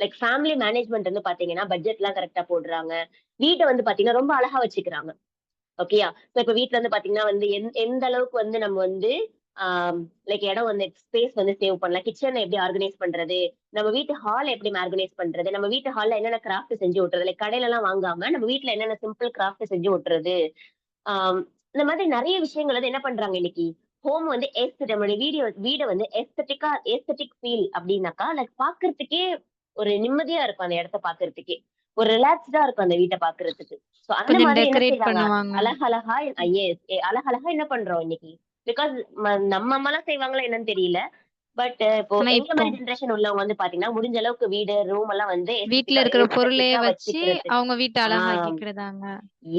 லைக் ஃபேமிலி மேனேஜ்மென்ட் வந்து பாத்தீங்கன்னா, பட்ஜெட்லாம் கரெக்ட்டா போடுறாங்க. வீட்ட வந்து பாத்தீங்கன்னா, ரொம்ப அழகா வச்சுக்கிறாங்க. ஓகேயா? சோ இப்ப வீட்ல வந்து பாத்தீங்கன்னா வந்து எந்த அளவுக்கு வந்து நம்ம வந்து ஆம் லைக் இடம் வந்து ஸ்பேஸ் வந்து சேவ் பண்ணலாம். கிச்சன எப்படி ஆர்கனைஸ் பண்றது? நம்ம வீட்டு ஹால் எப்படி ஆர்கனைஸ் பண்றது? நம்ம வீட்டு ஹால்ல என்னென்ன கிராஃப்ட் செஞ்சு ஒட்டுறது? லைக் கடையிலலாம் வாங்காம, நம்ம வீட்ல என்னென்ன சிம்பிள் கிராஃப்ட் செஞ்சு ஒட்டுறது? ஆம், இந்த மாதிரி நெறைய விஷயங்கள் வந்து என்ன பண்றாங்க இன்னைக்கு, ஹோம் வந்து நம்மளுடைய வீட வந்து ஏஸ்தெட்டிக் ஃபீல் அப்டின்னாக்கா, லைக் பாக்குறதுக்கே ஒரு நிம்மதியா இருக்கும் அந்த இடத்த பாக்குறதுக்கே. ஒரு ரிலாக்ஸ்டா இருக்கும் அந்த வீட்ட பாக்குறதுக்கு. சோ அந்த கொஞ்சம் மாதிரி என்ன டெக்கரேட் செய்றாங்க, பண்ணுவாங்க. அழகழகா எஸ் அழகழகா என்ன பண்றோம் இன்னைக்கு, பிகாஸ் நம்ம அம்மாலாம் செய்வாங்களா என்னன்னு தெரியல. பட் இப்போ ஆனா எங்க இப்போ மாரி ஜெனரேஷன் உள்ளவங்க வந்து பாத்தீங்கன்னா, முடிஞ்ச அளவுக்கு வீடு, ரூம் எல்லாம் வந்து வீட்ல இருக்கிற பொருளே எஸ்தெட்டிக்கா வச்சு வச்சுக்கிறதுக்கு. அவங்க வீட்ட ஆ அழகாக்கிக்கிறதாங்க.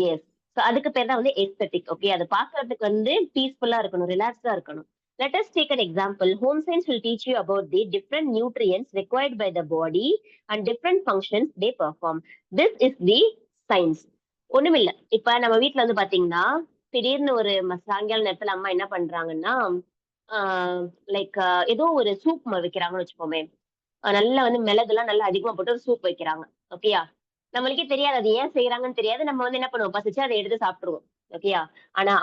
எஸ். சோ அதுக்கு பேர் தான் வந்து எஸ்தெட்டிக். ஓகே. அது பாக்குறதுக்கு வந்து பீஸ்ஃபுல்லா இருக்கணும், ரிலாக்ஸ்டா இருக்கணும். Let us take an example. Home science will teach you about the different nutrients required by the body and different functions they perform. This is the science. ஒண்ணுமில்ல. இப்ப நம்ம வீட்ல வந்து பாத்தீங்கன்னா, திடீர்னு ஒரு சாயங்கால நேரத்துல அம்மா என்ன பண்றாங்கன்னா, ஆ லைக் ஏதோ ஒரு சூப் வைக்கிறாங்கன்னு வச்சுப்போமே. நல்லா வந்து மிளகுலாம் நல்லா அதிகமா போட்டு ஒரு சூப் வைக்கிறாங்க. ஓகேயா? நம்மளுக்கே தெரியாது அது ஏன் செய்றாங்கன்னு தெரியாது. நம்ம வந்து என்ன பண்ணுவோம், பசிச்சா அத எடுத்து சாப்ட்டுருவோம். ஓகேயா? ஆனா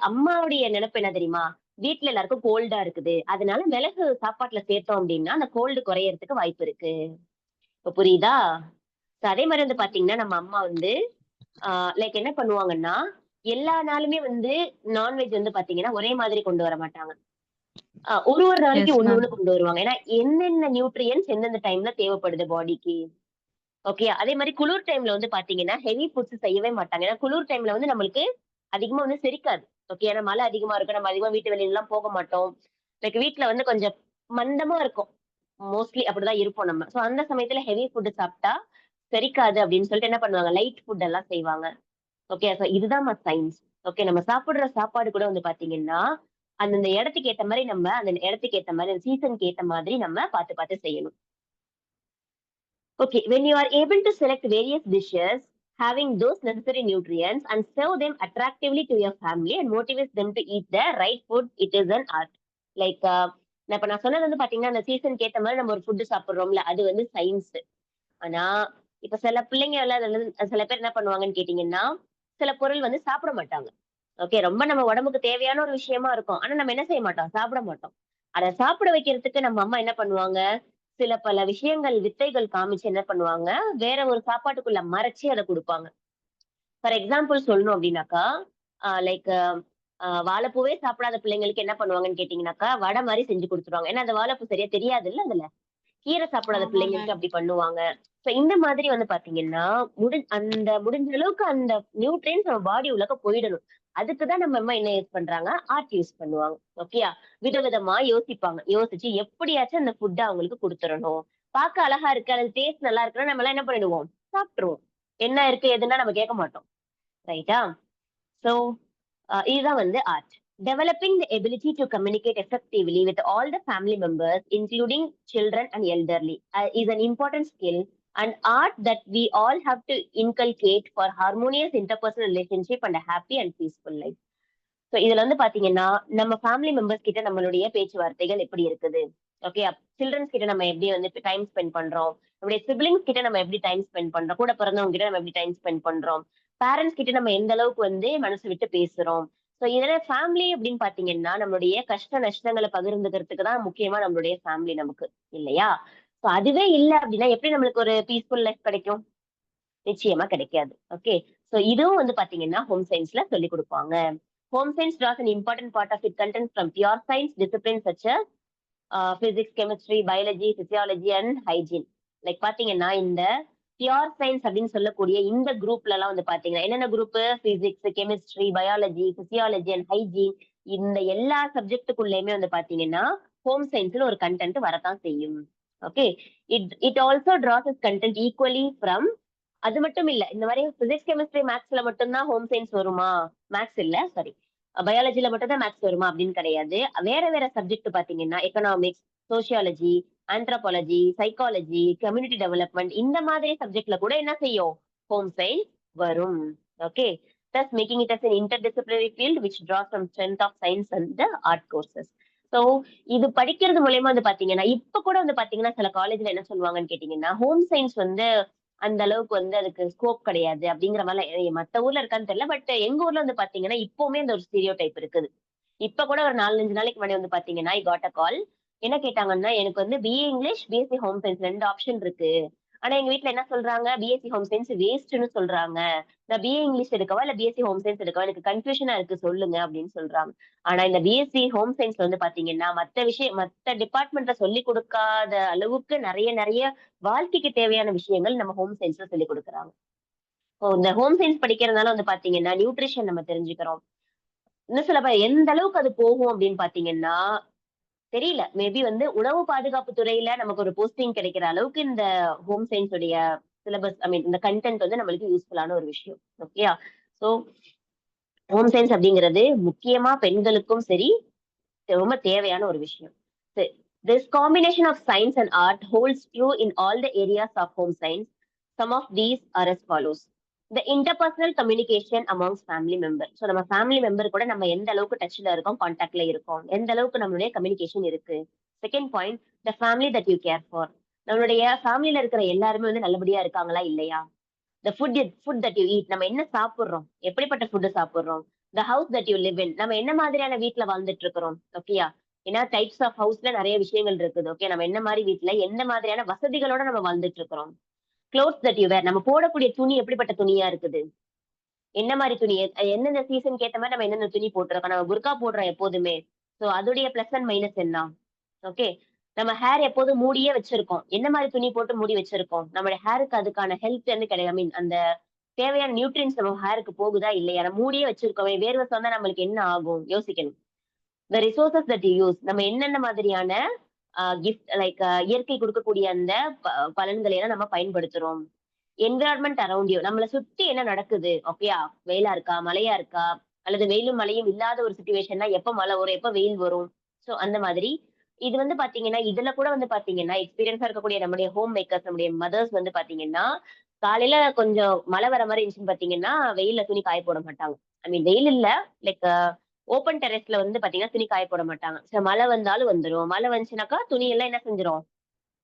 அம்மாவுடைய நெனப்பு என்ன தெரியுமா? வீட்ல எல்லாருக்கும் கோல்டா இருக்குது. அதனால மிளகு சாப்பாட்டுல சேர்த்தோம் அப்டின்னா, அந்த கோல்டு குறையறதுக்கு வாய்ப்பு இருக்கு. இப்ப புரியுதா? அதே மாரி வந்து பாத்தீங்கன்னா, நம்ம அம்மா வந்து ஆ லைக் என்ன பண்ணுவாங்கன்னா, எல்லா நாளுமே வந்து நான்வெஜ் வந்து பாத்தீங்கன்னா, ஒரே மாதிரி கொண்டு வர மாட்டாங்க. ஒரு நாளைக்கு எஸ் ஒண்ணு மேம். ஒண்ணு கொண்டு வருவாங்க. ஏன்னா, என்னென்ன நியூட்ரியன்ட்ஸ் எந்தெந்த டைம்ல தேவைப்படுது பாடிக்கு. ஓகே. அதே மாரி குளிர் டைம்ல வந்து பாத்தீங்கன்னா, ஹெவி ஃபுட்ஸ் செய்யவே மாட்டாங்க. ஏன்னா, குளிர் டைம்ல வந்து நம்மளுக்கு அதிகமா வந்து செரிக்காது. ஓகே. ஏன்னா மழை அதிகமா இருக்கும். நம்ம அதிகமா வீட்டு வெளிலலாம் போக மாட்டோம். லைக் வீட்ல வந்து கொஞ்சம் மந்தமா இருக்கும். மோஸ்ட்லி அப்படிதான் இருப்போம் நம்ம. சோ அந்த சமயத்துல ஹெவி ஃபுட் சாப்பிட்டா செரிக்காது அப்படின்னு சொல்லிட்டு என்ன பண்ணுவாங்க, லைட் ஃபுட் எல்லாம் செய்வாங்க. ஓகே. சோ இதுதாம்மா சயின்ஸ். ஓகே. நம்ம சாப்பிடுற சாப்பாடு கூட வந்து பாத்தீங்கன்னா, அந்தந்த இடத்துக்கு ஏத்த மாரி நம்ம அந்த இடத்துக்கு ஏத்த மாரி, அந்த சீசனுக்கு ஏத்த மாதிரி நம்ம பாத்து பாத்து செய்யணும். Okay, when you are able to select various dishes having those necessary nutrients and serve them attractively to your family and motivates them to eat the right food, it is an art. Like, நான் சொன்னது வந்து பாத்தீங்கன்னா, அந்த சீசனுக்கு ஏத்த மாரி நம்ம ஒரு ஃபுட் சாப்பிடுறோம்ல, அது வந்து சயின்ஸ். ஆனா, இப்ப சில பிள்ளைங்க எல்லாம் அதுல சில பேர் என்ன பண்ணுவாங்கன்னு கேட்டீங்கன்னா, சில பொருள் வந்து சாப்பிட மாட்டாங்க. ஓகே. ரொம்ப நம்ம உடம்புக்கு தேவையான ஒரு விஷயமா இருக்கும். ஆனா நம்ம என்ன செய்ய மாட்டோம், சாப்பிட மாட்டோம். அத சாப்பிட வைக்கிறதுக்கு நம்ம அம்மா என்ன பண்ணுவாங்க, சில பல விஷயங்கள், வித்தைகள் காமிச்சு என்ன பண்ணுவாங்க, வேற ஒரு சாப்பாட்டுக்குள்ள மறைச்சு அத குடுப்பாங்க. ஃபார் எக்ஸாம்பிள் சொல்லணும் அப்டின்னாக்கா, லைக் வாழைப்பூவே சாப்பிடாத பிள்ளைங்களுக்கு என்ன பண்ணுவாங்கன்னு கேட்டீங்கன்னாக்கா, வடை மாரி செஞ்சு குடுத்துருவாங்க. ஏன்னா அந்த வாழைப்பூ சரியா தெரியாதுல்ல அதுல. கீரை சாப்பிடாத ஆமா பிள்ளைங்களுக்கு மேம். அப்படி பண்ணுவாங்க. சோ இந்த மாதிரி வந்து பாத்தீங்கன்னா, முடிஞ்ச அளவுக்கு அந்த நியூட்ரியன்ட்ஸ் நம்ம பாடி உள்ளக்க போயிடணும். அதுக்கு தான் நம்ம அம்மா என்ன யூஸ் பண்றாங்க, ஆர்ட் யூஸ் பண்ணுவாங்க. ஓகேயா? விதவிதமா யோசிப்பாங்க. யோசிச்சு எப்படியாச்சும் அந்த ஃபுட்ட அவங்களுக்கு குடுத்துறணும். பார்க்க அழகா இருக்கு, அது டேஸ்ட் நல்லா இருக்குன்னா நம்மலாம் என்ன பண்ணிடுவோம், சாப்ட்டுருவோம். என்ன இருக்கு எதுன்னா நம்ம கேட்க மாட்டோம். ரைட்டா? So, இதுதான் வந்து art. Developing the ability to communicate effectively with all the family members, including children and elderly, is an important skill and art that we all have to inculcate for harmonious interpersonal relationship and a happy and peaceful life. So இதுல வந்து பாத்தீங்கன்னா, நம்ம family members கிட்ட நம்மளுடைய பேச்சுவார்த்தைகள் எப்படி இருக்குது? Okay. Children's கிட்ட நம்ம எப்படி வந்து டைம் ஸ்பெண்ட் பண்றோம்? நம்முடைய சிப்லிங்ஸ் கிட்ட நம்ம எப்படி டைம் ஸ்பெண்ட் பண்றோம்? கூட பிறந்தவங்க கிட்ட நம்ம எப்படி டைம் ஸ்பெண்ட் பண்றோம்? பேரண்ட்ஸ் கிட்ட நம்ம எந்த அளவுக்கு வந்து மனசு விட்டு பேசுறோம்? ஸோ இதுல ஃபேமிலி அப்படின்னு பாத்தீங்கன்னா, நம்மளுடைய கஷ்ட நஷ்டங்கள பகிர்ந்துக்கிறதுக்கு தான் முக்கியமா நம்மளுடைய ஃபேமிலி நமக்கு. இல்லையா? ஸோ அதுவே இல்ல அப்படின்னா எப்படி நம்மளுக்கு ஒரு பீஸ்ஃபுல் லைஃப் கிடைக்கும்? நிச்சயமா கிடைக்காது. ஓகே. சோ இதுவும் வந்து பாத்தீங்கன்னா, ஹோம் சயின்ஸ்ல சொல்லிக் குடுப்பாங்க. Home science draws an important part of its content from pure science disciplines such as physics, chemistry, biology, physiology and hygiene. Like பாத்தீங்கன்னா, இந்த பியூர் சயின்ஸ் அப்படின்னு சொல்லக்கூடிய இந்த குரூப்லலாம் வந்து பாத்தீங்கன்னா, என்னென்ன group? Physics, chemistry, biology, physiology and hygiene. இந்த எல்லா சப்ஜெக்ட்டுக்குள்ளயுமே வந்து பாத்தீங்கன்னா, ஹோம் சயின்ஸ்ல ஒரு கண்டென்ட் வரத்தான் செய்யும். Okay. It also Dras it's content equally from. அது மட்டும் இல்ல. இந்த மாரி பிசிக்ஸ், கெமிஸ்ட்ரி, மேத்ஸ்ல மட்டும் தான் ஹோம் சயின்ஸ் வருமா? மேத்ஸ் இல்ல, சாரி. பயாலஜில மட்டும் தான் மேத்ஸ் வருமா அப்படின்னு கிடையாது. வேற வேற சப்ஜெக்ட் பார்த்தீங்கன்னா, economics, sociology, anthropology, psychology, community development இந்த மாதிரி சப்ஜெக்ட்ல கூட என்ன செய்யும்? ஹோம் சயின்ஸ் வரும். Okay. Thus making it as an interdisciplinary field which draws from strength of science and the art courses. So இது படிக்கிறது மூலியமா வந்து பார்த்தீங்கன்னா, இப்ப கூட வந்து பார்த்தீங்கன்னா, சில காலேஜ்ல என்ன சொல்லுவாங்கன்னு கேட்டீங்கன்னா, ஹோம் சயின்ஸ் வந்து அந்த அளவுக்கு வந்து அதுக்கு ஸ்கோப் கிடையாது அப்படிங்கிற மாரிலாம் மத்த ஊர்ல இருக்கான்னு தெரியல. பட் எங்க ஊர்ல வந்து பாத்தீங்கன்னா, இப்பவுமே அந்த ஒரு ஸ்டீரியோ டைப் இருக்குது. இப்ப கூட ஒரு 4, 5 நாளைக்கு முன்னாடி வந்து பாத்தீங்கன்னா, ஐ காட் அ கால். என்ன கேட்டாங்கன்னா, எனக்கு வந்து BA English, BSc home science 2 option இருக்கு. ஆனா எங்க வீட்ல என்ன சொல்றாங்க, பிஎஸ்சி ஹோம் சயன்ஸ் வேஸ்ட்ன்னு சொல்றாங்க. நான் பிஏ இங்கிலீஷ் எடுக்கவா? இல்ல பிஎஸ்சி ஹோம் சயன்ஸ் எடுக்கவா? எனக்கு கன்ஃப்யூஷனா இருக்கு சொல்லுங்க அப்படின்னு சொல்றாங்க. ஆனா இந்த பிஎஸ்சி ஹோம் சயன்ஸ்ல வந்து பாத்தீங்கன்னா, மத்த டிபார்ட்மெண்ட்ல சொல்லிக் குடுக்காத அளவுக்கு நெறைய நெறைய வாழ்க்கைக்கு தேவையான விஷயங்கள் நம்ம ஹோம் சயன்ஸ்ல சொல்லிக் குடுக்குறாங்க. இந்த ஹோம் சயன்ஸ் படிக்கிறதுனால வந்து பாத்தீங்கன்னா, நியூட்ரிஷன் நம்ம தெரிஞ்சுக்கிறோம். இன்னும் சொல்ல எந்த அளவுக்கு அது போகும் அப்படின்னு பாத்தீங்கன்னா, தெரியல. மேபி வந்து உணவு பாதுகாப்பு துறையில நமக்கு ஒரு போஸ்டிங் கிடைக்கிற அளவுக்கு இந்த ஹோம் சயன்ஸ் உடைய சிலபஸ் இந்த கன்டென்ட் வந்து நம்மளுக்கு யூஸ்ஃபுல்லான ஒரு விஷயம். ஓகேயா? சோ ஹோம் சயன்ஸ் அப்படிங்கிறது முக்கியமா பெண்களுக்கும் சரி, ரொம்ப தேவையான ஒரு விஷயம். சரி. This combination of science and art holds true in all the areas of home science. Some of these are as follows. The interpersonal communication amongst family members. So நம்ம family member கூட நம்ம எந்த அளவுக்கு டச்ல இருக்கோம், கான்டாக்ட்ல இருக்கோம். எந்த அளவுக்கு நம்மளுடைய கம்யூனிகேஷன் இருக்கு. Second point, the family that you care for. நம்மளுடைய ஃபேமிலில இருக்கிற எல்லாருமே வந்து நல்லபடியா இருக்காங்களா இல்லையா? Food that you eat. நம்ம என்ன சாப்பிடுறோம்? எப்படிப்பட்ட ஃபுட் சாப்பிடுறோம்? House that you live in. நம்ம என்ன மாதிரியான வீட்ல வாழ்ந்துட்டு இருக்கிறோம்? ஓகேயா? ஏன்னா டைப்ஸ் ஆஃப் ஹவுஸ்ல நெறைய விஷயங்கள் இருக்குது. ஓகே. நம்ம என்ன மாரி வீட்ல, எந்த மாதிரியான வசதிகளோட நம்ம வாழ்ந்துட்டு இருக்கிறோம்? குளோத்ஸ் தட் யூ வேர். நம்ம போடக்கூடிய துணி எப்படிப்பட்ட துணியா இருக்குது? என்ன மாரி துணி? எந்தெந்த சீசனுக்கு ஏத்த மாரி நம்ம என்னென்ன துணி போட்டுருக்கோம்? நம்ம புர்கா போடுறோம் எப்போதுமே. சோ அதோடைய பிளஸ் அண்ட் மைனஸ் என்ன? ஓகே. நம்ம ஹேர் எப்போதும் மூடியே வச்சிருக்கோம். என்ன மாரி துணி போட்டு மூடி வச்சிருக்கோம்? நம்முடைய ஹேருக்கு அதுக்கான ஹெல்த் வந்து கிடையாது. அந்த தேவையான நியூட்ரியன்ட்ஸ் நம்ம ஹேருக்கு போகுதா இல்லையா? நம்ம மூடியே வச்சிருக்கோமே, வேர்வை சொன்னா நம்மளுக்கு என்ன ஆகும்? யோசிக்கணும். Resources that you use. நம்ம என்னென்ன மாதிரியான கிஃப்ட் லைக் இயற்கை குடுக்கக்கூடிய அந்த பலன்களை எல்லாம் நம்ம பயன்படுத்துறோம். Environment around you. நம்மள சுத்தி என்ன நடக்குது? ஓகேயா? வெயிலா இருக்கா? மழையா இருக்கா? அல்லது வெயிலும் மழையும் இல்லாத ஒரு சிச்சுவேஷன்னா எப்ப மழை வரும்? எப்ப வெயில் வரும்? சோ அந்த மாதிரி. இது வந்து பாத்தீங்கன்னா, இதுல கூட வந்து பாத்தீங்கன்னா, எக்ஸ்பீரியன்ஸா இருக்கக்கூடிய நம்முடைய ஹோம் மேக்கர்ஸ், நம்முடைய மதர்ஸ் வந்து பாத்தீங்கன்னா, காலையில கொஞ்சம் மழை வர மாரி இருந்துச்சுன்னு பாத்தீங்கன்னா, வெயில்ல துணி காய போட மாட்டாங்க. வெயில் இல்ல. லைக் ஓப்பன் டெரஸ்ல வந்து பாத்தீங்கன்னா, துணி காய போட மாட்டாங்க. மழை வந்தாலும் வந்துரும். மழை வந்துச்சுனாக்கா, துணி எல்லாம் என்ன செஞ்சுரும்?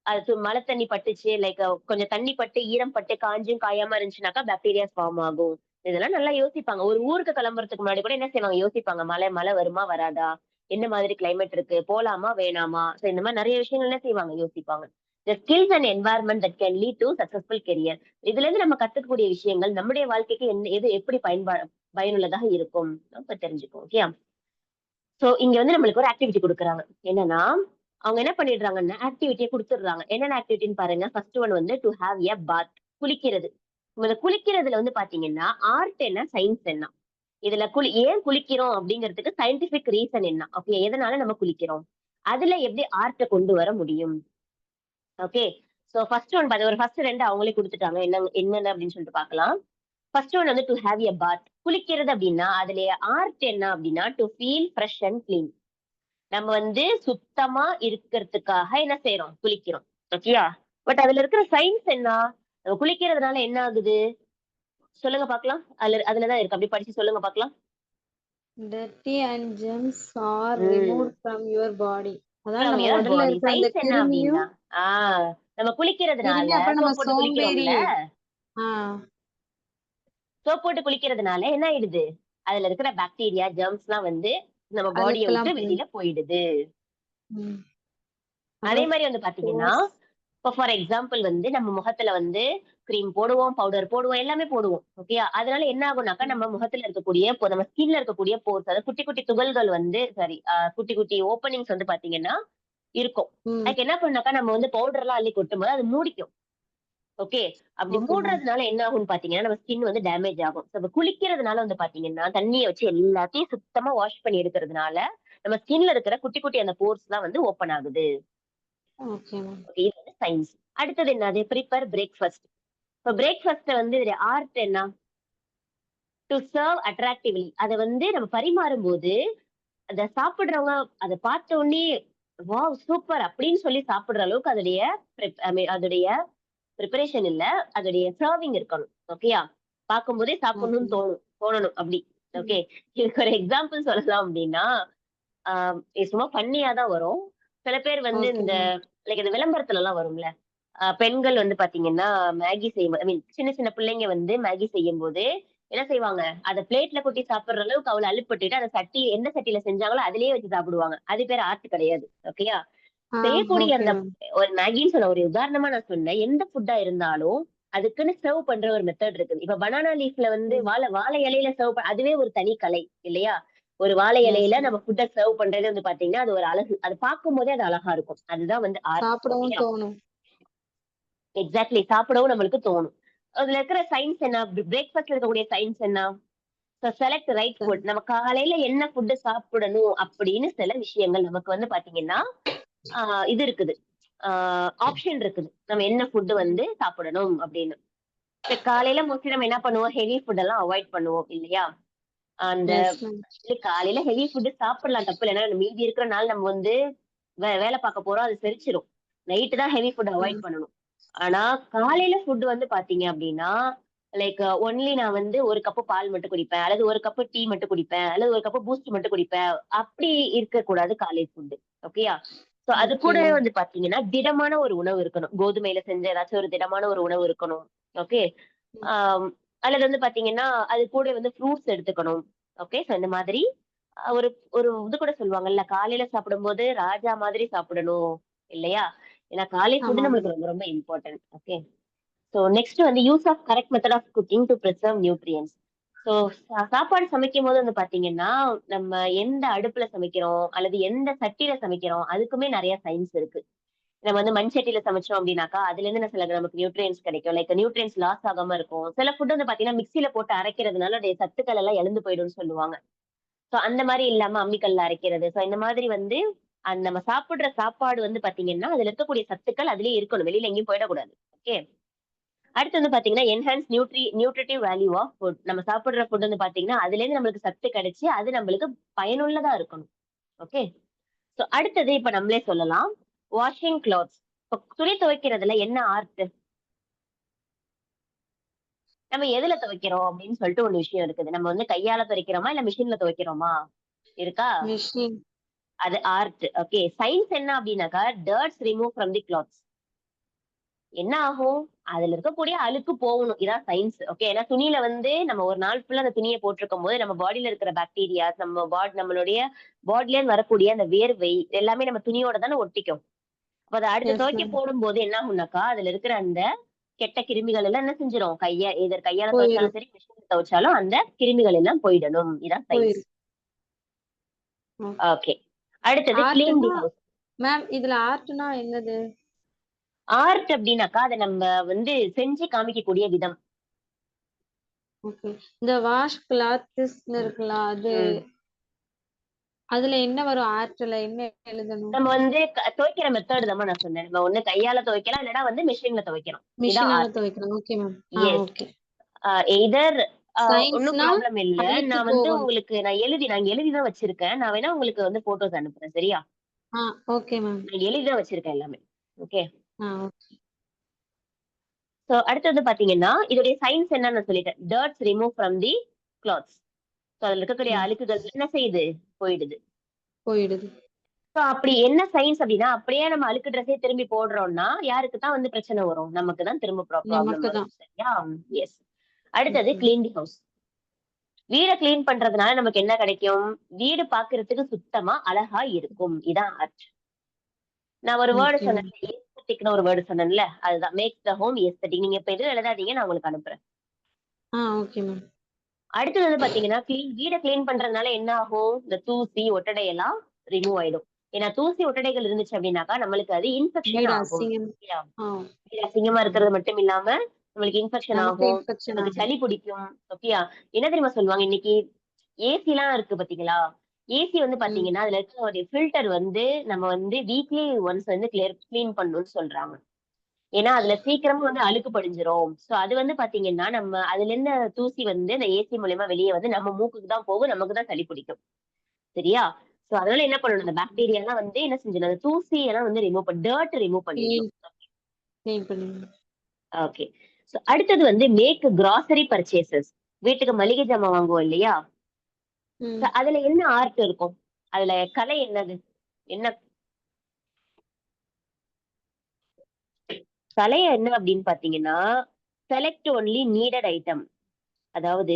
அது மழை தண்ணி பட்டுச்சு, லைக் கொஞ்சம் தண்ணி பட்டு, ஈரம் பட்டு, காஞ்சும் காயாம இருந்துச்சுனாக்கா, பாக்டீரியாஸ் ஃபார்ம் ஆகும். இதெல்லாம் நல்லா யோசிப்பாங்க. ஒரு ஊருக்கு கிளம்புறதுக்கு முன்னாடி கூட என்ன செய்வாங்க? யோசிப்பாங்க. மழை மழை வருமா? வராதா? என்ன மாதிரி கிளைமேட் இருக்கு? போலாமா? வேணாமா? சோ இந்த மாரி நெறைய விஷயங்கள் என்ன செய்வாங்க? யோசிப்பாங்க. The skills and environment that can lead to successful career. இதுலருந்து நம்ம கத்துக்கக்கூடிய விஷயங்கள் நம்முடைய வாழ்க்கைக்கு எது எப்படி பயனுள்ளதாக இருக்கும்? நம்ம தெரிஞ்சுக்குவோம். ஓகேயா? சோ இங்க வந்து நம்மளுக்கு ஒரு ஆக்டிவிட்டி குடுக்குறாங்க. என்னன்னா, அவங்க என்ன பண்ணிடுறாங்கன்னா, ஆக்டிவிட்டிய குடுத்துடுறாங்க. என்னென்ன ஆக்டிவிட்டின்னு பாருங்க. ஃபர்ஸ்ட் ஒன் வந்து டூ ஹேவ் எ பாத். குளிக்கிறது. இந்த குளிக்கிறதுல வந்து பாத்தீங்கன்னா, ஆர்ட் என்ன? சயின்ஸ் என்ன? இதுல ஏன் குளிக்கிறோம் அப்படிங்கிறதுக்கு சயின்டிபிக் ரீசன் என்ன? ஓகே. எதனால நம்ம குளிக்கிறோம்? அதுல எப்படி ஆர்ட்ட கொண்டு வர முடியும்? ஓகே. சோ ஃபர்ஸ்ட் ஒன் ஒரு ஃபர்ஸ்ட் 2 அவங்களே குடுத்துட்டாங்க. என்னென்ன அப்படின்னு சொல்லிட்டு பார்க்கலாம். ஃபர்ஸ்ட் ஒன் வந்து டூ ஹேவ் எ பாத். குளிக்கிறது அப்படின்னா, அதுல ஆர்ட் என்ன அப்படின்னா, to feel fresh and clean. நம்ம வந்து சுத்தமா இருக்கிறதுக்காக என்ன செய்றோம்? குளிக்கிறோம். ஓகேயா? பட் அதுல இருக்கிற சயின்ஸ் என்ன? நம்ம குளிக்கிறதுனால என்ன ஆகுது? சொல்லுங்க பார்க்கலாம். அதுல தான் இருக்கு. அப்படியே படிச்சு சொல்லுங்க பார்க்கலாம். Dirty and germs are ம். removed from your body. அதாவது ஃப்ரம் நம்ம யுவர் உடல்ல பாடி. இருக்கிற அந்த சயின்ஸ் என்ன கிருமியும் அப்படின்னா, ஆ நம்ம குளிக்கிறதுனால கிருமி அப்புறம் நம்ம சோப் போட்டு சோம்பேறி குளிக்கிறோம்ல. ஆ சோப் போட்டு குளிக்கிறதுனால என்ன ஆயிடுது? அதுல இருக்கிற பாக்டீரியா, ஜெர்ம்ஸ்லாம் வந்து நம்ம பாடிய விட்டு அழுக்கெல்லாம் வெளியில போயிடுது. ம். அதே அப்புறம் மாரி வந்து பார்த்தீங்கன்னா, போர்ஸ் இப்போ ஃபார் எக்ஸாம்பிள் வந்து நம்ம முகத்துல வந்து கிரீம் போடுவோம், பவுடர் போடுவோம், எல்லாமே போடுவோம். ஓகேயா? அதனால என்ன ஆகும்னாக்கா, ம். நம்ம முகத்துல இருக்கக்கூடிய நம்ம ஸ்கின்ல இருக்கக்கூடிய போர்ஸ், அதாவது குட்டி குட்டி துகள்கள் வந்து சாரி குட்டி குட்டி ஓப்பனிங்ஸ் வந்து பார்த்தீங்கன்னா இருக்கும். ம். அதுக்கு என்ன பண்ணும்னாக்கா, நம்ம வந்து பவுடர்லாம் அள்ளி கொட்டும்போது அது மூடிக்கும். ஓகே. அப்படி ஓகே மேம். மூடுறதுனால என்ன ஆகும்னு பார்த்தீங்கன்னா, நம்ம ஸ்கின் வந்து டேமேஜ் ஆகும். இப்ப குளிக்கிறதுனால வந்து பார்த்தீங்கன்னா, தண்ணிய வச்சு எல்லாத்தையும் சுத்தமா வாஷ் பண்ணி எடுக்கிறதுனால, நம்ம ஸ்கின்ல இருக்கிற குட்டி குட்டி அந்த போர்ஸ்லாம் வந்து ஓப்பன் ஆகுது. Okay ma'am. ஓகே. இது வந்து சயின்ஸ். அடுத்தது என்னது? Prepare breakfast. இப்ப பிரேக்ஃபாஸ்ட்ல வந்து இதுல ஆர்ட் என்ன? To serve attractively. அத வந்து நம்ம பரிமாறும்போது, அத சாப்பிடுறவங்க அத பார்த்த உடனே, வாவ்! சூப்பர் அப்படின்னு சொல்லி சாப்பிடுற அளவுக்கு அதோடைய அதோடைய பிரிப்பரேஷன் இல்ல. அதோடைய சர்விங் இருக்கணும். ஓகேயா? பார்க்கும்போதே ஓகே. சாப்பிடணும்னு தோணணும் அப்படி. ஓகே. ம். இதுக்கு ஒரு எக்ஸாம்பிள் சொல்லலாம் அப்படின்னா, ஆ இது சும்மா ஃபன்னியா தான் வரும். சில பேர் வந்து ஓகே இந்த மேம். லைக் இந்த விளம்பரத்துலலாம் வரும்ல. பெண்கள் வந்து பார்த்தீங்கன்னா, மேகி செய்யும் சின்ன சின்ன பிள்ளைங்க வந்து மேகி செய்யும்போது, என்ன செய்வாங்க? அத பிளேட்ல கொட்டி சாப்பிடுற அளவுக்கு அவ்வளோ அலுப்பட்டுட்டு, அத எந்த சட்டியில செஞ்சாங்களோ அதிலேயே வச்சு சாப்பிடுவாங்க. அது பேரு ஆர்ட் கிடையாது. ஓகேயா? ஆ செய்யக்கூடிய ஓகே அந்த மேம். ஒரு மேகின்னு சொன்ன ஒரு உதாரணமா நான் சொன்னேன். எந்த ஃபுட்டா இருந்தாலும், அதுக்குன்னு சர்வ் பண்ற ஒரு மெத்தட் இருக்குது. இப்ப பனானா லீஃப்ல வந்து ம். வாழை இலையில அதுவே ஒரு தனி கலை இல்லையா? ஒரு வாழை எஸ் இலையில மேம். நம்ம ஃபுட்ட சர்வ் பண்றது வந்து பார்த்தீங்கன்னா, அது ஒரு அழகு. அது பார்க்கும்போதே அது அழகா இருக்கும். அதுதான் வந்து ஆர்ட். சாப்பிடவும் ஓகேயா? தோணும். எக்ஸாக்ட்லி. சாப்பிடவும் நம்மளுக்கு தோணும். அதுல இருக்கிற சயின்ஸ் என்ன? பிரேக்ஃபாஸ்ட்ல இருக்கக்கூடிய சயின்ஸ் என்ன? செலக்ட் ரைட் சரி. ஃபுட். நம்ம காலையில என்ன ஃபுட் சாப்பிடணும் அப்படின்னு சில விஷயங்கள் நமக்கு வந்து பாத்தீங்கன்னா, ஆ இது இருக்குது. ஆ ஆப்ஷன் இருக்குது. நம்ம என்ன ஃபுட் வந்து சாப்பிடணும் அப்படின்னு. இப்ப காலையில மோஸ்ட்லி நம்ம என்ன பண்ணுவோம்? ஹெவி ஃபுட் எல்லாம் அவாய்ட் பண்ணுவோம் இல்லையா? அந்த எஸ் மேம். காலையில ஹெவி ஃபுட் சாப்பிடலாம் தப்பு இல்ல. ஏன்னா மீதி இருக்கிற நாள் நம்ம வந்து வேலை பார்க்க போறோம். அது செரிச்சிரும். நைட் தான் ஹெவி ஃபுட் அவாய்ட் ம். பண்ணணும். ஆனா காலையில ஃபுட் வந்து பார்த்தீங்க அப்டின்னா, லைக் ஒன்லி நான் வந்து 1 கப்பு பால் மட்டும் குடிப்பேன். அல்லது 1 கப்பு டீ மட்டும் குடிப்பேன். அல்லது 1 கப்பு பூஸ்ட் மட்டும் குடிப்பேன். அப்படி இருக்கக்கூடாது காலை ஃபுட். ஓகேயா? சோ அது ஓகே கூடவே மேம். வந்து பார்த்தீங்கன்னா, திடமான ஒரு உணவு இருக்கணும். கோதுமையில செஞ்ச ஏதாச்சும் ஒரு திடமான ஒரு உணவு இருக்கணும். ஓகே. ம். ஆம். அல்லது வந்து பார்த்தீங்கன்னா, அது கூட வந்து ஃப்ரூட்ஸ் எடுத்துக்கணும். ஓகே. சோ இந்த மாதிரி ஒரு ஒரு இது கூட சொல்லுவாங்கல்ல, காலையில சாப்பிடும்போது ராஜா மாதிரி சாப்பிடணும் இல்லையா? ஏன்னா காலை ஃபுட் ஆமா மேம். நம்மளுக்கு ரொம்ப ரொம்ப இம்பார்ட்டன்ட். ஓகே. சோ நெக்ஸ்ட் வந்து use of correct method of cooking to preserve nutrients. So சாப்பாடு சமைக்கும்போது வந்து பார்த்தீங்கன்னா, நம்ம எந்த அடுப்புல சமைக்கிறோம், அல்லது எந்த சட்டியில சமைக்கிறோம், அதுக்குமே நெறைய சயின்ஸ் இருக்கு. நம்ம வந்து மண் சட்டியில சமைச்சோம் அப்டின்னாக்கா, அதுலேருந்து சில நமக்கு நியூட்ரியன்ட்ஸ் கிடைக்கும். லைக் நியூட்ரியன்ட்ஸ் லாஸ் ஆகாம இருக்கும். சில ஃபுட் வந்து பார்த்தீங்கன்னா, மிக்ஸியில போட்டு அரைக்கிறதுனால அதோடைய சத்துக்கள் எல்லாம் இழந்து போயிடும்னு சொல்லுவாங்க. சோ அந்த மாரி இல்லாம அம்மிக்கல்ல அரைக்கிறது. சோ இந்த மாதிரி வந்து நம்ம சாப்பிடுற சாப்பாடு வந்து பார்த்தீங்கன்னா, அதுல இருக்கக்கூடிய சத்துக்கள் அதிலேயே இருக்கணும். வெளியில எங்கேயும் போயிடக்கூடாது. ஓகே. அடுத்து வந்து பார்த்தீங்கன்னா, enhance nutritive value of food. நம்ம சாப்பிடுற ஃபுட் வந்து பார்த்தீங்கன்னா, அதுலேருந்து நம்மளுக்கு சத்து கிடைச்சு, அது நம்மளுக்கு பயனுள்ளதா இருக்கணும். ஓகே. சோ அடுத்தது இப்ப நம்மளே சொல்லலாம். Washing clothes. இப்ப துணி துவைக்கிறதுல என்ன ஆர்ட்? நம்ம எதுல துவைக்கிறோம் அப்படின்னு சொல்லிட்டு ஒரு விஷயம் இருக்குது. நம்ம வந்து கையால துவைக்கிறோமா? இல்ல மிஷின்ல துவைக்கிறோமா? இருக்கா? மிஷின். அது ஆர்ட். ஓகே. சயின்ஸ் என்ன அப்டின்னாக்கா, dirts remove from the clothes. என்ன ஆகும்? அதுல இருக்கக்கூடிய அழுக்கு போகணும். இதான் சயின்ஸ். ஓகே. ஏன்னா துணியில வந்து நம்ம ஒரு நாள் ஃபுல்லா அந்த துணிய போட்டிருக்கும்போது, நம்ம பாடியில இருக்கிற பாக்டீரியாஸ், நம்மளுடைய பாடிலேருந்து வரக்கூடிய அந்த வேர்வை எல்லாமே நம்ம துணியோட தானே ஒட்டிக்கும். அப்ப அத அடுத்து எஸ் துவைக்க மேம். போடும்போது என்ன ஆகும்னாக்கா, அதுல இருக்கிற அந்த கெட்ட கிருமிகள் எல்லாம் என்ன செஞ்சிரும்? கையால துவைச்சாலும் போயிரும். சரி, மிஷின்ல துவைச்சாலும் அந்த கிருமிகள் எல்லாம் போயிடணும். இதான் சயின்ஸ். போயிரும். ஓகே. ஓகே. அடுத்தது கிளீன் தி ஆர்ட்னா ஹவுஸ். மேம் இதுல ஆர்ட்னா என்னது? ஆர்ட் அப்டின்னாக்கா, அத நம்ம வந்து செஞ்சு காமிக்கக்கூடிய விதம். ஓகே. இந்த வாஷ் கிளாத்ஸ்ன்னு இருக்குல்ல, அது ம். அதுல என்ன வரும் ஆர்ட்ல என்ன எழுதணும்? நம்ம வந்து துவைக்கிற மெத்தேர்ட் தாம்மா நான் சொன்னேன். நம்ம ஒண்ணு கையால துவைக்கலாம், இல்லன்னா வந்து மிஷின்ல துவைக்கிறோம். இதான் மிஷினால ஆர்ட். துவைக்கணும். Okay ma'am. Yes. Okay. Either ஒண்ணும் சயின்ஸ்னா ப்ராப்ளம் இல்ல. அழுக்கு நான் வந்து போகணும். உங்களுக்கு நான் எழுதி தான் வச்சிருக்கேன். நான் வேணா உங்களுக்கு வந்து ஃபோட்டோஸ் அனுப்புறேன். சரியா? ஆ ஓகே மேம். நான் எழுதி தான் வச்சிருக்கேன் எல்லாமே. ஓகே. ஓகே. சோ அடுத்து வந்து பாத்தீங்கன்னா, இதோடைய சயின்ஸ் என்னன்னு நான் சொல்லிட்டேன். Dirts remove from the clothes. So அதுல இருக்கக்கூடிய ம். அழுக்குகள் என்ன செய்யுது? போயிடுது. போயிடுது. சோ அப்படி என்ன சயின்ஸ் அப்படின்னா, அப்படியே நம்ம அழுக்கு ட்ரெஸ்ஸே திரும்பி போடுறோம்னா, யாருக்கு தான் வந்து பிரச்சனை வரும்? நமக்கு தான் திரும்ப ப்ராப்ளம் நமக்கு வரும். தான். சரியா? எஸ். அடுத்தது ஓகே. Clean the house. வீட கிளீன் பண்றதுனால நமக்கு என்ன கிடைக்கும்? வீடு பார்க்கறதுக்கு சுத்தமா, அழகா இருக்கும். இதான் ஆர்ட். நான் ஒரு வேர்ட் ஓகே மேம். சொன்னேன்ல, ஏஸ்தெடிக்ன்னு ஒரு வேர்ட் சொன்னேன்ல, அதுதான். Makes the home aesthetic. நீங்க இப்ப எதுவும் எழுதாதீங்க. நான் உங்களுக்கு அனுப்புறேன். Okay ma'am. அடுத்தது வந்து பாத்தீங்கன்னா, வீட கிளீன் பண்றதுனால என்ன ஆகும்? இந்த தூசி, ஒட்டடை எல்லாம் ரிமூவ் ஆயிடும். ஏன்னா தூசி, ஒட்டடைகள் இருந்துச்சு அப்படின்னாக்கா, நம்மளுக்கு அது இன்ஃபெக்ஷன் வீடு ஆகும். அசிங்கம். சரியா? ஆ வீடு அசிங்கமா ஆமா. இருக்கிறது மட்டும் இல்லாம, நம்மளுக்கு இன்ஃபெக்ஷன் நமக்கு ஆகும். இன்ஃபெக்ஷன் நமக்கு ஆகும். சளி பிடிக்கும். ஓகேயா? என்ன தெரியுமா சொல்லுவாங்க? இன்னைக்கு ஏசிலாம் இருக்கு பாத்தீங்களா? ஏசி வந்து ம். பாத்தீங்கன்னா, அதுல இருக்க ஒரு ஃபில்டர் வந்து நம்ம வந்து வீக்லி ஒன்ஸ் வந்து கிளீன் பண்ணணும்னு சொல்றாங்க. ஏன்னா, அதுல சீக்கிரமா வந்து அழுக்கு படிஞ்சிரும். சோ அது வந்து பாத்தீங்கன்னா, நம்ம அதுலேருந்து தூசி வந்து அந்த ஏசி மூலியமா வெளிய வந்து நம்ம மூக்குக்கு தான் போகும். நமக்கு தான் சளி பிடிக்கும். சரியா? சோ அதனால என்ன பண்ணணும்? அந்த பாக்டீரியாலாம் வந்து என்ன செஞ்சிடணும்? அந்த தூசி எல்லாம் வந்து ரிமூவ் பண்ணிடணும். கிளீன் கிளீன் பண்ணிடணும். ஓகே. சோ அடுத்தது வந்து மேக் கிராசரி பர்ச்சேஸஸ். வீட்டுக்கு மளிகை ஜாமான் வாங்குவோம் இல்லையா? சோ ம். அதுல என்ன ஆர்ட் இருக்கும்? அதுல கலை என்னது? என்ன கலை என்ன அப்படின்னு பாத்தீங்கன்னா, செலக்ட் ஒன்லி நீடட் ஐட்டம். அதாவது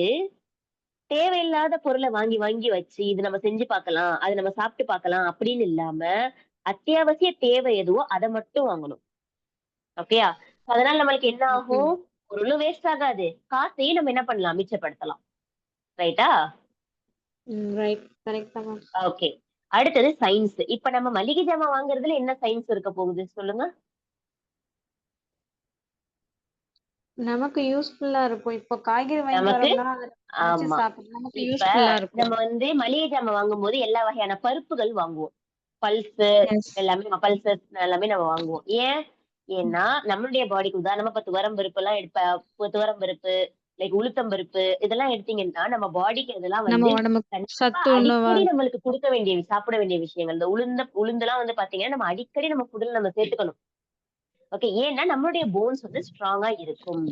தேவையில்லாத பொருள வாங்கி வாங்கி வச்சு, இது நம்ம செஞ்சு பார்க்கலாம், அது நம்ம சாப்பிட்டு பார்க்கலாம் அப்படின்னு இல்லாம, அத்தியாவசிய தேவை எதுவோ அத மட்டும் வாங்கணும். ஓகேயா? அதனால நம்மளுக்கு என்ன ஓகே. ஆகும்? பொருளும் வேஸ்ட் ஆகாது. காசையும் நம்ம என்ன பண்ணலாம்? மிச்சப்படுத்தலாம். ரைட்டா? ரைட். கரெக்ட் தான் மேம். ஓகே. அடுத்தது சயின்ஸ். இப்ப நம்ம மளிகை ஜாமான் வாங்குறதுல என்ன சயின்ஸ் இருக்க போகுது? சொல்லுங்க. நமக்கு யூஸ்ஃபுல்லா இருக்கும். இப்போ காய்கறி வாங்கிட்டு நமக்கு வரோம்னா, அத சமைச்சு ஆமா. சாப்பிட நமக்கு இப்ப யூஸ்ஃபுல்லா இருக்கும். நம்ம மளிகை ஜாமான் வாங்கும்போது எல்லா வகையான பருப்புகள் வாங்குவோம். Pulse S. பல்சஸ் எல்லாமே நம்ம வாங்குவோம். ஏன்னா நம்மளுடைய பாடிக்கு உதாரணமா இப்ப துவரம் பருப்புலாம் துவரம் பருப்பு, லைக் உளுத்தம் பருப்பு இதெல்லாம் எடுத்தீங்கன்னா, நம்ம பாடிக்கு இதெல்லாம் நம்ம உடம்புக்கு கண்டிப்பா சத்து உள்ளவா அடிக்கடி இருக்கும். நம்மளுக்கு குடுக்க வேண்டிய சாப்பிட வேண்டிய விஷயங்கள். இந்த உளுந்தெல்லாம் பாத்தீங்கன்னா, நம்ம அடிக்கடி நம்ம ஃபுட்ல நம்ம சேர்த்துக்கணும். ஓகே. ஏன்னா நம்மளுடைய போன்ஸ் ஸ்ட்ராங்கா இருக்கும்.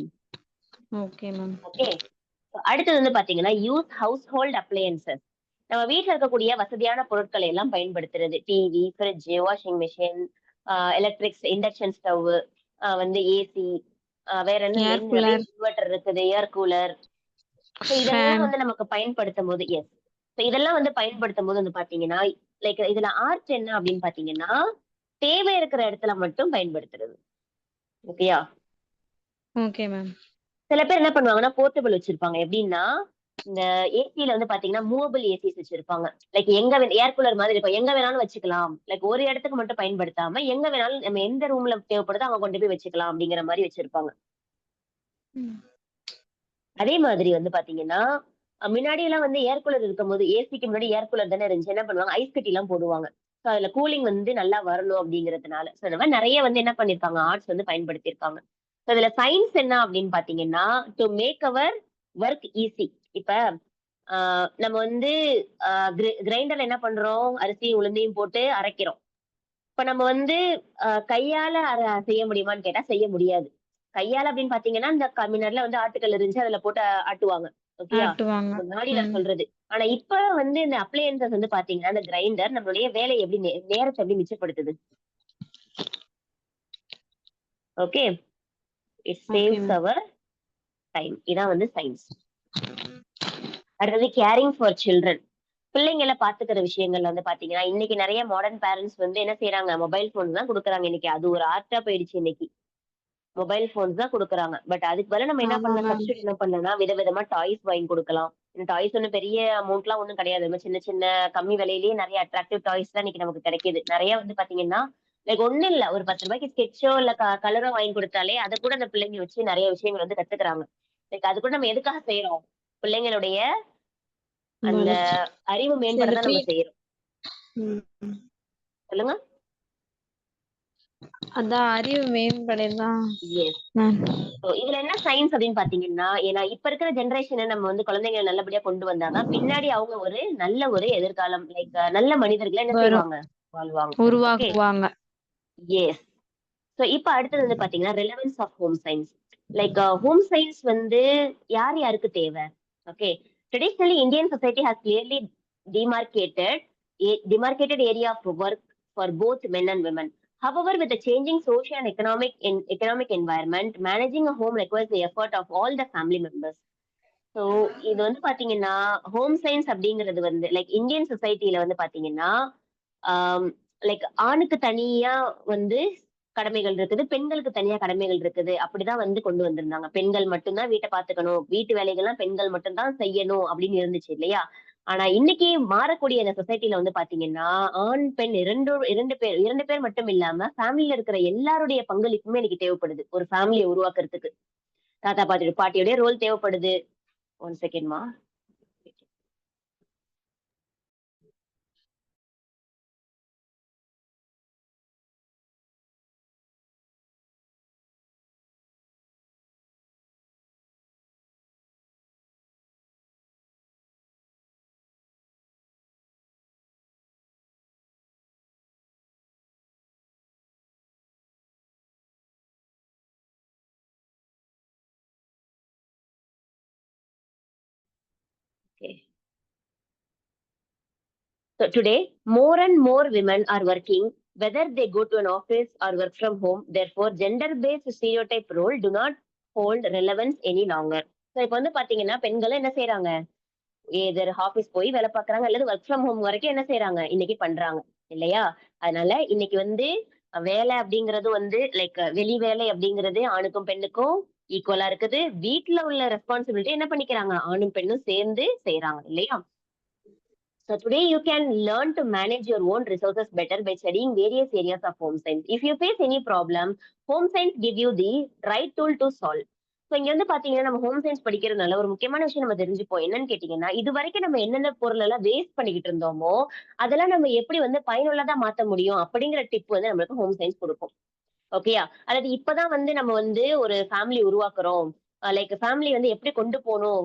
Okay ma'am. ஓகே. அடுத்தது பாத்தீங்கன்னா, யூஸ் ஹவுஸ்ஹோல்ட் அப்ளையன்ஸஸ். நம்ம வீட்ல இருக்கக்கூடிய வசதியான பொருட்களை எல்லாம் பயன்படுத்துறது. TV, fridge, washing machine, induction stove, AC, வேற என்ன ஏர் நெறைய கூலர், இன்வெர்டர் இருக்குது, ஏர் கூலர். சோ இதெல்லாம் ஃபேன். நமக்கு பயன்படுத்தும்போது எஸ். சோ இதெல்லாம் பயன்படுத்தும்போது பாத்தீங்கன்னா, லைக் இதுல ஆர்ட் என்ன அப்படின்னு பாத்தீங்கன்னா, தேவை இருக்கிற இடத்துல மட்டும் பயன்படுத்துறது. ஓகேயா? Okay ma'am. சில பேர் என்ன பண்ணுவாங்கன்னா, போர்ட்டபிள் வச்சிருப்பாங்க. எப்படின்னா, இந்த ஏசில பாத்தீங்கன்னா, மூவபிள் ஏசிஸ் வச்சிருப்பாங்க. லைக் ஏர் கூலர் மாதிரி இருக்கும். எங்க வேணாலும் வச்சுக்கலாம். லைக் ஒரு இடத்துக்கு மட்டும் பயன்படுத்தாம, எங்க வேணாலும் நம்ம எந்த ரூம்ல தேவைப்படுதோ அங்க கொண்டு போய் வச்சுக்கலாம் அப்படிங்கிற மாரி வச்சிருப்பாங்க. ம். அதே மாதிரி பாத்தீங்கன்னா, முன்னாடி எல்லாம் ஏர் கூலர் இருக்கும்போது ஏசிக்கு முன்னாடி ஏர் கூலர் தானே இருந்துச்சு. என்ன பண்ணுவாங்க, ஐஸ் கட்டிலாம் போடுவாங்க. சோ அதுல கூலிங் நல்லா வரணும் அப்படிங்கிறதுனால. சோ இந்த மாரி நெறைய என்ன பண்ணியிருக்காங்க, ஆர்ட்ஸ் பயன்படுத்தியிருக்காங்க. சோ இதுல சயின்ஸ் என்ன அப்படின்னு பாத்தீங்கன்னா, to make our work easy. இப்ப ஆ நம்ம அ கிரைண்டர்ல என்ன பண்றோம், அரிசியும் உளுந்தையும் போட்டு அரைக்கிறோம். இப்ப நம்ம கையால செய்ய முடியுமான்னு கேட்டா செய்ய முடியாது. கையால அப்படின்னு பாத்தீங்கன்னா, இந்த முன்னாடிலாம் ஆட்டுக்கல் இருந்துச்சு. அதுல போட்டு ஆட்டுவாங்க. ஓகேயா? ஆட்டுவாங்க. முன்னாடி நான் ம். சொல்றது. ஆனா இப்ப இந்த அப்ளையன்ஸஸ் பாத்தீங்கன்னா, இந்த கிரைண்டர் நம்மளுடைய வேலைய எப்படி நேரத்த எப்படி மிச்சப்படுத்துது. Okay. It okay saves ma'am. Our time. இதான் சயின்ஸ். அடுத்தது கேரிங் ஃபார் சில்ட்ரன். பிள்ளைங்கள பாத்துக்கிற விஷயங்கள்ல பாத்தீங்கன்னா, இன்னைக்கு நெறைய மாடர்ன் பேரண்ட்ஸ் என்ன செய்றாங்க, மொபைல் ஃபோன் தான் குடுக்குறாங்க இன்னைக்கு. அது ஒரு ஆர்ட்டா போயிடுச்சு இன்னைக்கு. மொபைல் ஃபோன்ஸ் தான் குடுக்குறாங்க. பட் அதுக்கு பதிலா நம்ம என்ன ஆமா பண்ணலாம், மேம். சப்ஸ்டிட்யூட் என்ன பண்ணலாம்னா, விதவிதமா டாய்ஸ் வாங்கி குடுக்கலாம். இந்த டாய்ஸ் பெரிய அமௌண்ட்லாம் ஒண்ணும் கிடையாது. நம்ம சின்ன சின்ன கம்மி விலையிலேயே நெறைய அட்ராக்டிவ் டாய்ஸ் தான் இன்னைக்கு நமக்கு கிடைக்குது. நெறைய பாத்தீங்கன்னா, லைக் ஒண்ணும் இல்ல. ஒரு ரூ. 10 ஸ்கெட்சோ இல்ல கலரோ வாங்கி குடுத்தாலே, அத கூட அந்த பிள்ளைங்க வச்சு நெறைய விஷயங்கள் கத்துக்குறாங்க. லைக் அது கூட நம்ம எதுக்காக செய்றோம்? பிள்ளைங்களுடைய அந்த வளர்ச்சி. அறிவு சரி மேம்பட அந்த தான் நம்ம ட்ரீட். செய்றோம். ம். சொல்லுங்க. அதான் அறிவு மேம்படுதான் எஸ். மேம். ஸோ இதுல என்ன சயின்ஸ் அப்படின்னு பாத்தீங்கன்னா, ஏன்னா இப்ப இருக்கிற ஜெனரேஷன நம்ம குழந்தைங்கள நல்லபடியா கொண்டு வந்தா தான், பின்னாடி அவங்க நல்ல எதிர்காலம் லைக் நல்ல மனிதர்களா என்ன வரும். செய்வாங்க? வாழ்வாங்க. ஓகே. உருவாக்குவாங்க. எஸ். ஸோ இப்ப அடுத்தது பாத்தீங்கன்னா, relevance of home science. Like home science யார் யாருக்கு தேவை? Okay. Traditionally Indian society has clearly demarcated demarcated area of work for both men and women. However, with the changing social and economic environment, managing a home requires the effort of all the family members. So இது பாத்தீங்கன்னா, home science அப்படிங்கிறது like Indian சொசைட்டில பாத்தீங்கன்னா, ஆம், like ஆணுக்கு தனியா கடமைகள் இருக்குது. பெண்களுக்கு தனியா கடமைகள் இருக்குது. அப்படிதான் கொண்டு வந்திருந்தாங்க. பெண்கள் மட்டும் தான் வீட்ட பாத்துக்கணும். வீட்டு வேலைகள்லாம் பெண்கள் மட்டும் தான் செய்யணும் அப்படின்னு இருந்துச்சு இல்லையா? ஆனா இன்னைக்கு மாறக்கூடிய இந்த சொசைட்டில பாத்தீங்கன்னா, ஆண், பெண் 2 பேர் மட்டும் இல்லாம ஃபேமிலில இருக்கிற எல்லாருடைய பங்களிப்புமே இன்னைக்கு தேவைப்படுது. ஒரு ஃபேமிலிய உருவாக்குறதுக்கு. தாத்தா, பாட்டியோட ரோல் தேவைப்படுது. 1 செகண்ட்மா. Okay. So today, more and more women are working, whether they go to an office or work from home. Therefore, gender-based stereotype role do not hold relevance any longer. So இப்ப பாத்தீங்கன்னா, பெண்களும் என்ன செய்றாங்க? Either office போய் வேலை பார்க்குறாங்க அல்லது work from home வரைக்கும் என்ன செய்றாங்க? இன்னைக்கு பண்றாங்க. இல்லையா? அதனால இன்னைக்கு வேலை அப்படிங்கிறது லைக் வெளி வேலை அப்படிங்கிறது ஆணுக்கும், பெண்ணுக்கும் ஈக்குவலா இருக்குது. வீட்ல உள்ள ரெஸ்பான்சிபிலிட்டி என்ன பண்ணிக்கிறாங்க? ஆணும், பெண்ணும் சேர்ந்து செய்றாங்க. இல்லையா? So today you can learn to manage your own resources better by studying various areas of home science. If you face any problem, home science give you the right tool to solve. So இங்க வந்து பாத்தீங்கன்னா, நம்ம home science படிக்கிறதுனால ஒரு முக்கியமான விஷயம் நம்ம தெரிஞ்சுப்போம். என்னன்னு கேட்டீங்கன்னா, இதுவரைக்கும் நம்ம என்னென்ன பொருள் எல்லாம் வேஸ்ட் பண்ணிக்கிட்டு இருந்தோமோ, அதெல்லாம் நம்ம எப்படி வந்து பயனுள்ளதா மாத்த முடியும் அப்படிங்கிற டிப் வந்து நம்மளுக்கு ஹோம் சயின்ஸ் குடுக்கும். ஓகேயா? அதாவது இப்பதான் வந்து நம்ம வந்து ஒரு ஃபேமிலி உருவாக்குறோம். லைக் ஃபேமிலி வந்து எப்படி கொண்டு போணும்?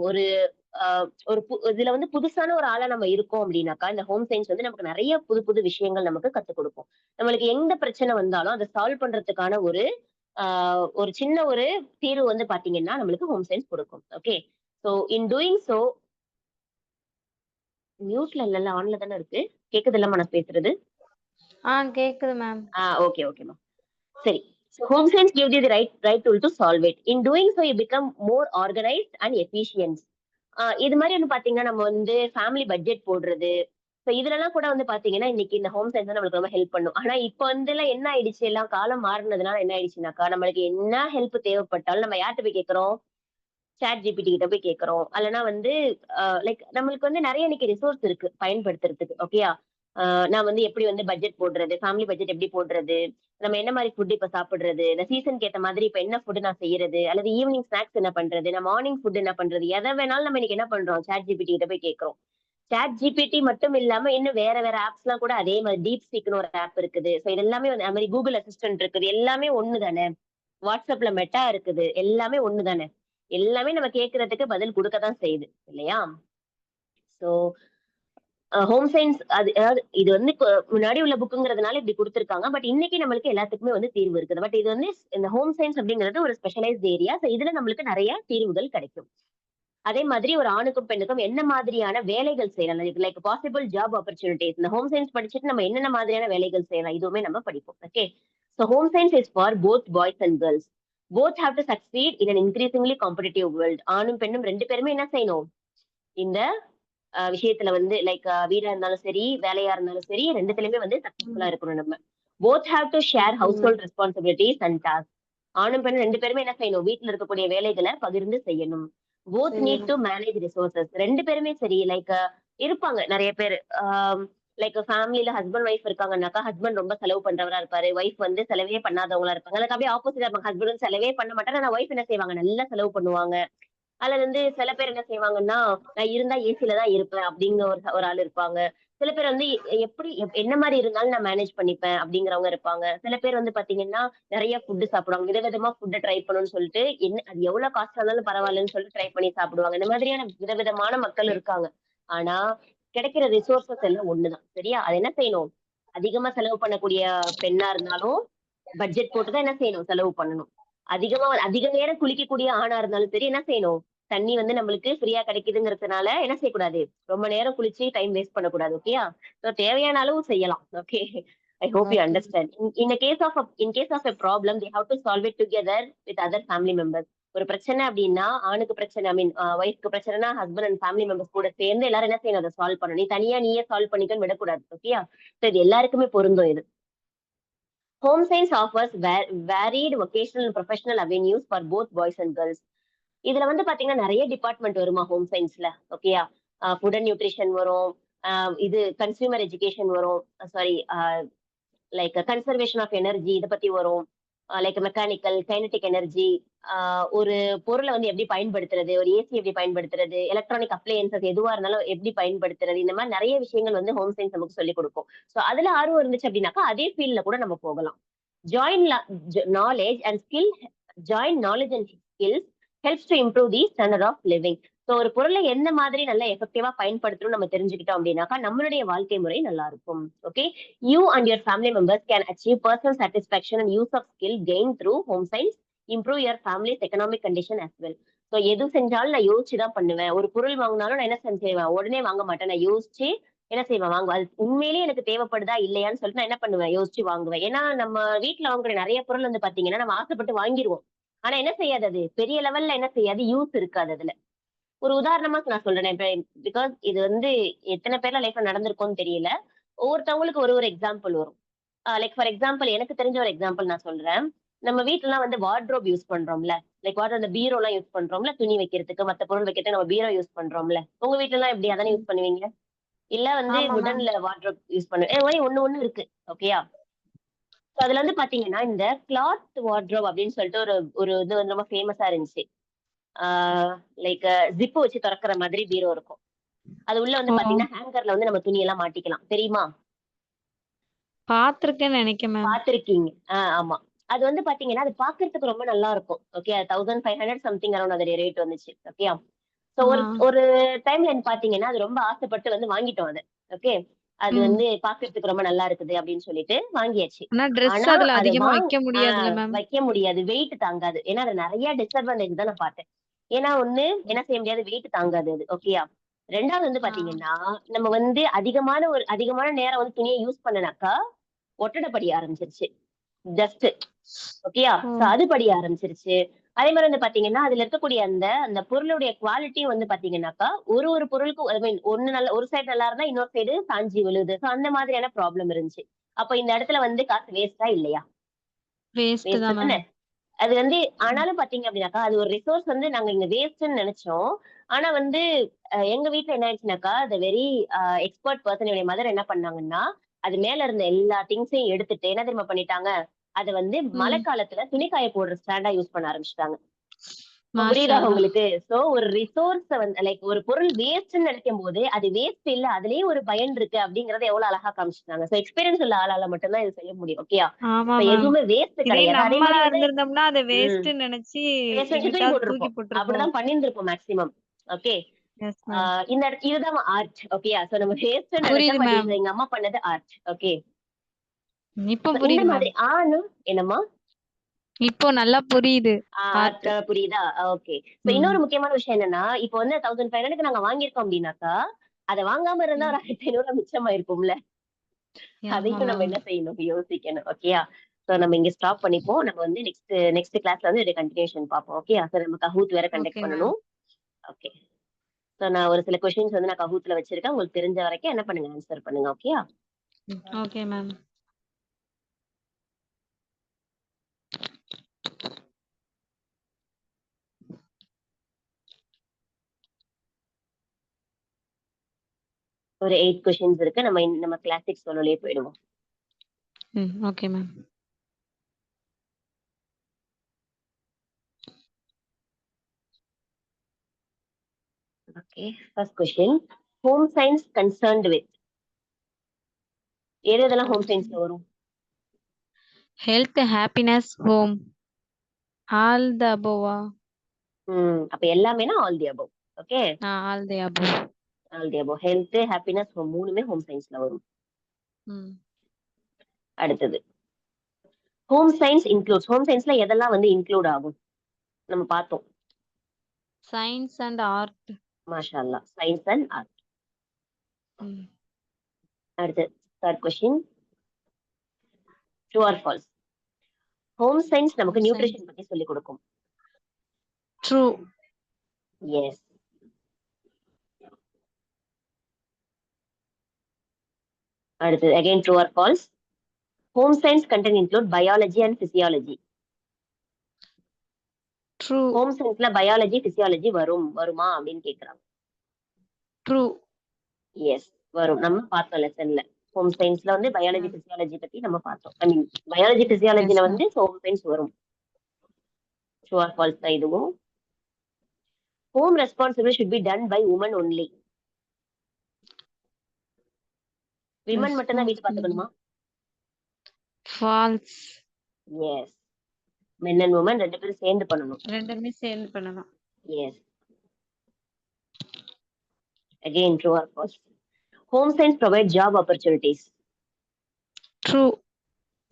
அ ஒரு இதுல வந்து புதுசான ஒரு ஆளா நம்ம இருக்கோம் அப்படின்னாக்கா, இந்த ஹோம் சயின்ஸ் வந்து நமக்கு நெறைய புது புது விஷயங்கள் நமக்கு கத்துக் குடுக்கும். நம்மளுக்கு எந்த பிரச்சனை வந்தாலும் அத சால்வ் பண்றதுக்கான ஆ ஒரு சின்ன ஒரு தீர்வு வந்து பாத்தீங்கன்னா, நம்மளுக்கு ஹோம் சயின்ஸ் குடுக்கும். Okay. So in doing so மியூட்ல இல்லல்ல, ஆன்ல தானே இருக்கு. கேக்குதுல்லம்மா நான் பேசுறது? கேக்குது மேம். ஓகே, ஓகேம்மா. சரி. So home science gives you the right tool to solve it. In doing so, you become more organized and efficient. இது மாரி வந்து பாத்தீங்கன்னா, நம்ம வந்து ஃபேமிலி பட்ஜெட் போடுறது. இதுலலாம் கூட வந்து பாத்தீங்கன்னா, இன்னைக்கு இந்த ஹோம் சயின்ஸ் தான் நம்மளுக்கு ரொம்ப ஹெல்ப் பண்ணும். ஆனா இப்ப வந்துலாம் என்ன ஆயிடுச்சு, எல்லாம் காலம் மாறுனதுனால என்ன ஆயிடுச்சுனாக்கா, நம்மளுக்கு என்ன ஹெல்ப் தேவைப்பட்டாலும் நம்ம யார்ட்ட போய் கேட்கிறோம்? ChatGPT கிட்ட போய் கேட்கிறோம். அல்லன்னா வந்து லைக் நம்மளுக்கு வந்து நெறைய இன்னைக்கு ரிசோர்ஸ் இருக்கு பயன்படுத்துறதுக்கு. ஓகேயா? அ நான் வந்து எப்படி வந்து பட்ஜெட் போடுறது? ஃபேமிலி பட்ஜெட் எப்படி போடுறது? நம்ம என்ன மாரி ஃபுட் இப்ப சாப்பிடுறது? இந்த சீசனுக்கு ஏத்த மாதிரி இப்ப என்ன ஃபுட் நான் செய்யறது? அல்லது ஈவினிங் ஸ்நாக்ஸ் என்ன பண்றது? நான் மார்னிங் ஃபுட் என்ன பண்றது? எத வேணாலும் நம்ம இன்னைக்கு என்ன பண்றோம்? ChatGPT கிட்ட போய் கேட்கிறோம். ChatGPT மட்டும் இல்லாம இன்னும் வேற வேற ஆப்ஸ்லாம் கூட அதே மாரி DeepSeekன்னு ஒரு ஆப் இருக்குது. இது எல்லாமே வந்து அது மாரி Google அசிஸ்டன்ட் இருக்குது. எல்லாமே ஒண்ணு தானே! WhatsAppல மெட்டா இருக்குது. எல்லாமே ஒண்ணு தானே! எல்லாமே நம்ம கேட்கறதுக்கு பதில் குடுக்க தான் செய்யுது. இல்லையா? ஸோ ஹோம் சயன்ஸ் அதாவது இது வந்து முன்னாடி உள்ள புக்குங்கிறதுனால இப்படி குடுத்துருக்காங்க. பட் இன்னைக்கு நம்மளுக்கு எல்லாத்துக்குமே வந்து தீர்வு இருக்குது. பட் இது வந்து இந்த ஹோம் சயன்ஸ் அப்படிங்கிறது ஒரு ஸ்பெஷலைஸ்ட் ஏரியா. இதுல நம்மளுக்கு நெறைய தீர்வுகள் கிடைக்கும். அதே மாதிரி ஒரு ஆணுக்கும், பெண்ணுக்கும் என்ன மாதிரியான வேலைகள் செய்யலாம்? Like possible job opportunities. இந்த ஹோம் சயன்ஸ் படிச்சுட்டு நம்ம என்னென்ன மாதிரியான வேலைகள் செய்யலாம்? இதுவுமே நம்ம படிப்போம். ஓகே. Home science is for both boys and girls. Both have to succeed in an increasingly competitive world. ஆணும், பெண்ணும் 2 பேருமே என்ன செய்யணும்? இந்த விஷயத்துல வந்து லைக் வீடா இருந்தாலும் சரி, வேலையா இருந்தாலும் சரி 2த்துலயுமே வந்து சக்சஸ்ஃபுல்லா ம். இருக்கணும் நம்ம. Both have to share okay house ma'am. Hold responsibilities and task. ஆணும் பெண்ணும் 2 பேருமே என்ன செய்யணும்? வீட்ல இருக்கக்கூடிய வேலைகள பகிர்ந்து செய்யணும். போத் நீட் செய்யணும். To manage resources. 2 பேருமே சரி லைக் இருப்பாங்க நெறைய பேரு. லைக் ஃபேமிலில ஹஸ்பண்ட், ஒய்ஃப் இருக்காங்கன்னாக்கா, ஹஸ்பண்ட் ரொம்ப செலவு பண்றவரா இருப்பாரு. ஒய்ஃப் வந்து செலவே பண்ணாதவங்களா இருப்பாங்க. அதுக்கு அப்படியே ஆப்போசிட்டா இருப்பாங்க. ஹஸ்பண்ட் வந்து செலவே பண்ண மாட்டாரு. ஆனா ஒய்ஃப் என்ன செய்வாங்க? நல்லா செலவு பண்ணுவாங்க. அதுல வந்து சில பேர் என்ன செய்வாங்கன்னா, நான் இருந்தா ஏசில தான் இருப்பேன் அப்படிங்கிற ஒரு ஆள் இருப்பாங்க. சில பேர் வந்து எப்படி என்ன மாரி இருந்தாலும் நான் மேனேஜ் பண்ணிப்பேன் அப்படிங்கிறவங்க இருப்பாங்க. சில பேர் வந்து பாத்தீங்கன்னா, நெறைய ஃபுட் சாப்பிடுவாங்க. விதவிதமா ஃபுட்ட ட்ரை பண்ணணும்னு சொல்லிட்டு, அது எவ்வளவு காஸ்ட்டா இருந்தாலும் பரவாயில்லன்னு சொல்லிட்டு ட்ரை பண்ணி சாப்பிடுவாங்க. இந்த மாதிரியான விதவிதமான மக்கள் இருக்காங்க. ஆனா, கிடைக்கிற ரிசோர்ஸஸ் எல்லாம் ஒண்ணுதான். சரியா? அது என்ன செய்யணும்? அதிகமா செலவு பண்ணக்கூடிய பெண்ணா இருந்தாலும், பட்ஜெட் போட்டு தான் என்ன செய்யணும்? செலவு பண்ணணும். அதிக நேரம் குளிக்கக்கூடிய ஆணா இருந்தாலும் சரி, என்ன செய்யணும்? தண்ணி வந்து நம்மளுக்கு ஃப்ரீயா கிடைக்குதுங்கிறதுனால என்ன செய்யக்கூடாது? ரொம்ப நேரம் குளிச்சு டைம் வேஸ்ட் பண்ணக்கூடாது. ஓகேயா? தேவையான அளவு செய்யலாம். Okay. I hope you okay. Understand. In case of a problem they have to solve it together with other family members. ஒரு பிரச்சனை அப்டின்னா, ஆணுக்கு பிரச்சனை ஐ மீன் ஒய்ஃப்க்கு பிரச்சனைனா ஹஸ்பண்ட் அண்ட் ஃபேமிலி மெம்பர்ஸ் கூட சேர்ந்து எல்லாரும் என்ன செய்யணும்? அத சால்வ் பண்ணணும். நீ தனியா நீயே சால்வ் பண்ணிக்கன்னு விடக்கூடாது. ஓகேயா? இது எல்லாருக்குமே பொருந்தும் இது. Home science offers varied vocational and professional avenues for both boys and girls. இதுல வந்து பாத்தீங்கன்னா நெறைய டிபார்ட்மெண்ட் வருமா ஹோம் சயின்ஸ்ல. ஓகேயா? ஃபுட் அண்ட் நியூட்ரிஷன் வரும். இது கன்சியூமர் எஜுகேஷன் வரும். Sorry like conservation of energy இத பத்தி வரும். லைக் மெக்கானிக்கல், கைனடிக் எனர்ஜி, ஒரு பொருள வந்து எப்படி பயன்படுத்துறது? ஒரு ஏசி எப்படி பயன்படுத்துறது? எலக்ட்ரானிக் அப்ளையன்ஸஸ் எதுவா இருந்தாலும் எப்படி பயன்படுத்துறது? இந்த மாரி நெறைய விஷயங்கள் வந்து ஹோம் சயின்ஸ் நமக்கு சொல்லிக் குடுக்கும். அதுல ஆர்வம் இருந்துச்சு அப்படின்னாக்கா, அதே ஃபீல்ட்ல கூட நம்ம போகலாம். ஜாயின் ல knowledge and skill join knowledge and skills helps to improve the standard of living. ஒரு பொருள எந்த மாதிரி நல்லா எஃபெக்டிவா பயன்படுத்தணும்னு நம்ம தெரிஞ்சுக்கிட்டோம் அப்படின்னாக்கா, நம்மளுடைய வாழ்க்கை முறை நல்லா இருக்கும். Okay. You and your family members can achieve personal satisfaction and use of skill gained through home science, improve your family's economic condition as well. எது செஞ்சாலும் நான் யோசிச்சு தான் பண்ணுவேன். ஒரு பொருள் வாங்குனாலும் நான் என்ன செய்வேன்? உடனே வாங்க மாட்டேன். நான் யோசிச்சு என்ன செய்வேன்? வாங்குவேன். அது உண்மையிலேயே எனக்கு தேவைப்படுதா? இல்லையான்னு சொல்லிட்டு நான் என்ன பண்ணுவேன்? யோசிச்சு வாங்குவேன். ஏன்னா, நம்ம வீட்ல வாங்குற நெறைய பொருள் வந்து பாத்தீங்கன்னா, நம்ம ஆசைப்பட்டு வாங்கிருவோம். ஆனா என்ன செய்யாது அது? பெரிய லெவல்ல என்ன செய்யாது? யூஸ் இருக்காது அதுல. ஒரு உதாரணமா நான் சொல்றேன். இப்ப பிகாஸ் இது வந்து எத்தன பேர்ல லைஃப்ல நடந்திருக்கும்னு தெரியல. ஒவ்வொருத்தவங்களுக்கு ஒரு எக்ஸாம்பிள் வரும். லைக் ஃபார் எக்ஸாம்பிள் எனக்கு தெரிஞ்ச ஒரு எக்ஸாம்பிள் நான் சொல்றேன். நம்ம வீட்லலாம் வந்து வார்ட்ரோப் யூஸ் பண்றோம்ல. லைக் அந்த பீரோலாம் யூஸ் பண்றோம்ல. துணி வைக்கிறதுக்கு, மத்த பொருள் வைக்கிறதுக்கு நம்ம பீரோ யூஸ் பண்றோம்ல. உங்க வீட்லலாம் எப்படி அதானே ம். யூஸ் பண்ணுவீங்க? இல்ல வந்து ஆமா மேம். வுடன்ல வார்ட்ரோப் யூஸ் மாரி ஒண்ணு இருக்கு. ஓகேயா? அதுல வந்து பாத்தீங்கன்னா, இந்த கிளாத் வார்ட்ரோப் அப்படின்னு சொல்லிட்டு ஒரு ஒரு இது வந்து ரொம்ப ஃபேமஸா இருந்துச்சு. லைக் ஜிப்பு வச்சு திறக்கிற மாதிரி பீரோ இருக்கும். அது உள்ள வந்து ஓ! பாத்தீங்கன்னா ஹேங்கர்ல வந்து நம்ம துணியெல்லாம் மாட்டிக்கலாம். தெரியுமா? பார்த்துருக்கேன்னு நெனைக்கிறேன் மேம். பார்த்திருக்கீங்க. ஆமா. அது வந்து பாத்தீங்கன்னா, அது பாக்குறதுக்கு ரொம்ப நல்லா இருக்கும். ஓகே. 1500 சம்திங் அரவுண்ட் அதோட ரேட் வந்துச்சு. ஓகேயா? சோ ஆ. ஒரு ஒரு டைம்ல பாத்தீங்கன்னா, அது ரொம்ப ஆசைப்பட்டு வந்து வாங்கிட்டோம் அத. ஓகே. அது ம். வந்து பாக்குறதுக்கு ரொம்ப நல்லா இருக்குது அப்படின்னு சொல்லிட்டு வாங்கியாச்சு. ஆனா ட்ரெஸ் ஆனா, அதுல அத அதிகமா வைக்க ஆ முடியாதுல்ல மேம்? வைக்க முடியாது. வெயிட் தாங்காது. ஏன்னா, அது நெறைய டிஸ்அட்வான்டேஜ் தான் நான் பார்த்தேன். ஏன்னா, ஒண்ணு ம். என்ன செய்ய முடியாது, வெயிட் தாங்காது அது. ஓகேயா? 2வது வந்து ஆ. பாத்தீங்கன்னா, நம்ம வந்து அதிகமான நேரம் வந்து துணிய யூஸ் பண்ணுனாக்கா, ஒட்டட படிய ஆரம்பிச்சுருச்சு. டஸ்ட். ஓகேயா? ஓ! சோ அது படிய ஆரம்பிச்சுருச்சு. அதே மாரி வந்து பாத்தீங்கன்னா, அதுல இருக்கக்கூடிய அந்த அந்த பொருளுடைய குவாலிட்டியும் வந்து பாத்தீங்கன்னாக்கா, ஒரு பொருளுக்கும் ஐ மீன் ஒரு சைடு நல்லா இருந்தா, இன்னொரு சைடு சாய்ஞ்சு விழுது. சோ அந்த மாதிரியான ப்ராப்ளம் இருந்துச்சு. அப்ப இந்த இடத்துல வந்து காசு வேஸ்ட்டா இல்லையா? வேஸ்ட்டு வேஸ்ட் தான் தானே! மேம். அது வந்து ம். ஆனாலும் பார்த்தீங்க அப்டின்னாக்கா, அது ஒரு ரிசோர்ஸ் வந்து நாங்க இங்க வேஸ்ட்டுன்னு நெனச்சோம். ஆனா வந்து எங்க வீட்ல என்ன ஆயிடுச்சுனாக்கா, த வெரி எக்ஸ்பெர்ட் பெர்சன் என்னுடைய மதர் என்ன பண்ணாங்கன்னா, அது மேல இருந்த எல்லா திங்ஸையும் எடுத்துட்டு என்ன தெரியுமா பண்ணிட்டாங்க? அத வந்து ம். மழைக்காலத்துல துணி காய போடுற ஸ்டாண்டா யூஸ் பண்ண ஆரம்பிச்சுட்டாங்க. இப்ப மாஷா புரியுதா அல்லாஹ். உங்களுக்கு? சோ ஒரு ரிசோர்ஸ வந்து லைக் ஒரு பொருள் வேஸ்ட்ன்னு நெனைக்கும்போது, அது வேஸ்ட் இல்ல. அதிலேயும் ஒரு பயன் இருக்கு அப்டிங்கிறத எவ்வளோ அழகா காமிச்சுட்டாங்க. சோ எக்ஸ்பீரியன்ஸ் உள்ள ஆளால மட்டும் தான் இத செய்ய முடியும். ஓகேயா? ஆமா இப்ப மேம். எதுவுமே வேஸ்ட் இதே கிடையாது. அதே நம்மளா மாரி வந்து இருந்திருந்தோம்னா, அத ம். வேஸ்ட்டுன்னு நெனச்சு பேஸ்ட் வச்சு தூக்கி எங்கிட்டாவது தூக்கி போட்டுருப்போம். போட்டுருப்போம். அப்படிதான் பண்ணியிருந்திருப்போம் மேக்ஸிமம். ஓகே. எஸ் ஆ மேம். இதுதான் ஆர்ட். ஓகேயா? சோ நம்ம வேஸ்ட்ன்னு புரியுது நெனச்சோம். But ma'am. இது எங்க அம்மா பண்ணது ஆர்ட். ஓகே. இப்போ சோ இந்த புரியுது மேம். மாதிரி என்னம்மா? இப்போ நல்லா புரியுது. Art art. புரியுதா? ஓகே. சோ இன்னொரு ம். முக்கியமான விஷயம் என்னன்னா, இப்போ வந்து 1500க்கு நாங்க வாங்கியிருக்கோம் அப்படின்னாக்கா, அத வாங்காம இருந்தா ம். ஒரு 1500 மிச்சமாயிருக்கும்ல. ஆமா அதையும் நம்ம மேம். என்ன செய்யணும்? யோசிக்கணும். ஓகேயா? சோ நம்ம இங்க ஸ்டாப் பண்ணிப்போம். நம்ம வந்து நெக்ஸ்ட் கிளாஸ்ல வந்து இத கன்டினியூஷன் பார்ப்போம். ஓகேயா? சோ நம்ம Kahoot வேற கண்டக்ட் ஓகே மேம். பண்ணணும். ஓகே. சோ நான் ஒரு சில கொஸ்டின்ஸ் வந்து நான் Kahootல வச்சிருக்கேன். உங்களுக்கு தெரிஞ்ச வரைக்கும் என்ன பண்ணுங்க? ஆன்ஸர் பண்ணுங்க. ஓகேயா? Okay ma'am. ஒரு 8 கொஸ்டின்ஸ் இருக்கு. நம்ம கிளாசிக் சோலோலயே போயிடுவோம். ம். Okay ma'am. Okay. First question. Home science concerned with எதெல்லாம் ஹோம் சயன்ஸ்ல வரும்? Health, happiness, home. All the அபோவா? அப்ப எல்லாமேனா all the above. Okay. All the above. All the above. Health, happiness, home 3மே ஹோம் சயன்ஸ்ல வரும். ம். அடுத்தது. ஹோம் சயன்ஸ்ல எதெல்லாம் வந்து இன்க்ளூட் ஆகும்? நம்ம பார்த்தோம். Science and art. மாஷா அல்லாஹ். Science and art. ம். அடுத்து 3 question. True or false? Home science home நமக்கு சயன்ஸ். நியூட்ரிஷன் பத்தி சொல்லிக் குடுக்கும். ட்ரூ. எஸ். அடுத்தது again true or false? Home science content include biology and physiology. True. Home சயன்ஸ்ல பயாலஜி, பிசியாலஜி வருமா அப்படின்னு கேட்கறாங்க. ட்ரூ. எஸ் வரும். நம்ம பார்த்தோம் லெசன்ல. ஹோம் சயன்ஸ்ல வந்து பயாலஜி, ம். பிசியாலஜி பத்தி நம்ம பார்த்தோம். ஐ மீன் பயாலஜி, எஸ் பிசியாலஜில மேம். வந்து ஹோம் சயன்ஸ் வரும். ட்ரூ ஆர் ஃபால்ஸ் தான் இதுவும். Home responsibility should be done by woman only. Women மட்டும் தான் வீட்டு ரெஸ்பான்சிபிலிட்டி. பார்த்துக்கணுமா? False. Yes. Men and woman 2 பேரும் சேர்ந்து பண்ணணும். 2மே சேர்ந்து பண்ணலாம். Yes. Again true or false? Home science provide job opportunities. True.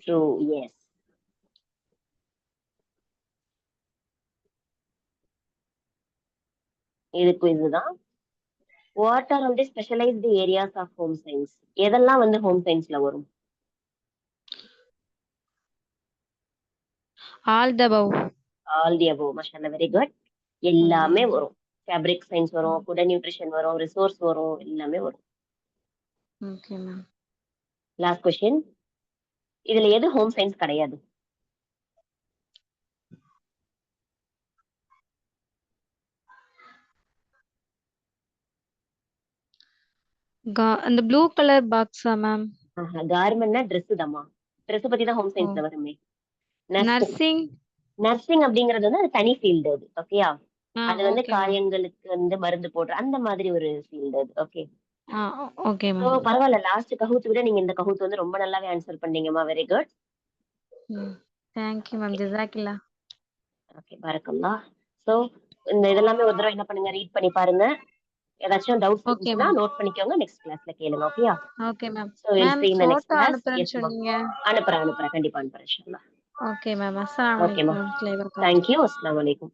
True. Yes. இதுதான். What are all the specialised areas of home science? எதெல்லாம் வந்து ஹோம் சயன்ஸ்ல வரும்? All the above. All the above. மாஷாஅல்லாஹ் வெரி குட். ம். எல்லாமே வரும். Fabric science வரும், ம். ஃபுட் அண்ட் நியூட்ரிஷன் வரும், ரிசோர்ஸ் வரும், எல்லாமே வரும். Okay ma'am. Last question. இதுல எது ஹோம் சயன்ஸ் கிடையாது? அந்த ப்ளூ கலர் பாக்ஸா மேம்? கார்மெண்ட்னா ட்ரெஸ் தாம்மா. ட்ரெஸ் பத்தி தான் ஹோம் ஓ! சயன்ஸ்ல வருமே. நர்சிங். நர்சிங். நர்சிங் அப்படிங்கிறது வந்து அது தனி ஃபீல்டு அது. ஓகேயா? அது வந்து ஓகே மேம். காயங்களுக்கு வந்து மருந்து போடுற அந்த மாதிரி ஒரு ஃபீல்டு அது. Okay. Ah okay so ma'am. பரவால்ல. லாஸ்ட் கஹூத்த விட நீங்க இந்த கஹூத் வந்து ரொம்ப நல்லாவே ஆன்சர் பண்ணீங்கம்மா. Very good. ம். Thank you ma'am. ஓகே. ஜஸாக்கில்லா. ஓகே. பாரக்கல்லாஹ். ஸோ இந்த இதெல்லாமே ஒரு தடவ என்ன பண்ணுங்க, ரீட் பண்ணி பாருங்க. ஏதாச்சும் டவுட்ஸ் ஓகே இருந்துச்சுன்னா மேம். நோட் பண்ணிக்கோங்க. நெக்ஸ்ட் கிளாஸ்ல கேளுங்க. ஓகேயா? Okay ma'am. So will ma'am see in the next photo class. அனுப்புறேன்னு எஸ் மா. சொன்னீங்க. அனுப்புறேன். கண்டிப்பா அனுப்புறேன் இன்ஷா அல்லாஹ். Okay ma'am. அஸ்ஸலாமு ஓகேம்மா. அலைக்கும் வரஹ்மத்துல்லாஹி வபரகாத்துஹு. Thank you. அஸ்ஸலாமு அலைக்கும்.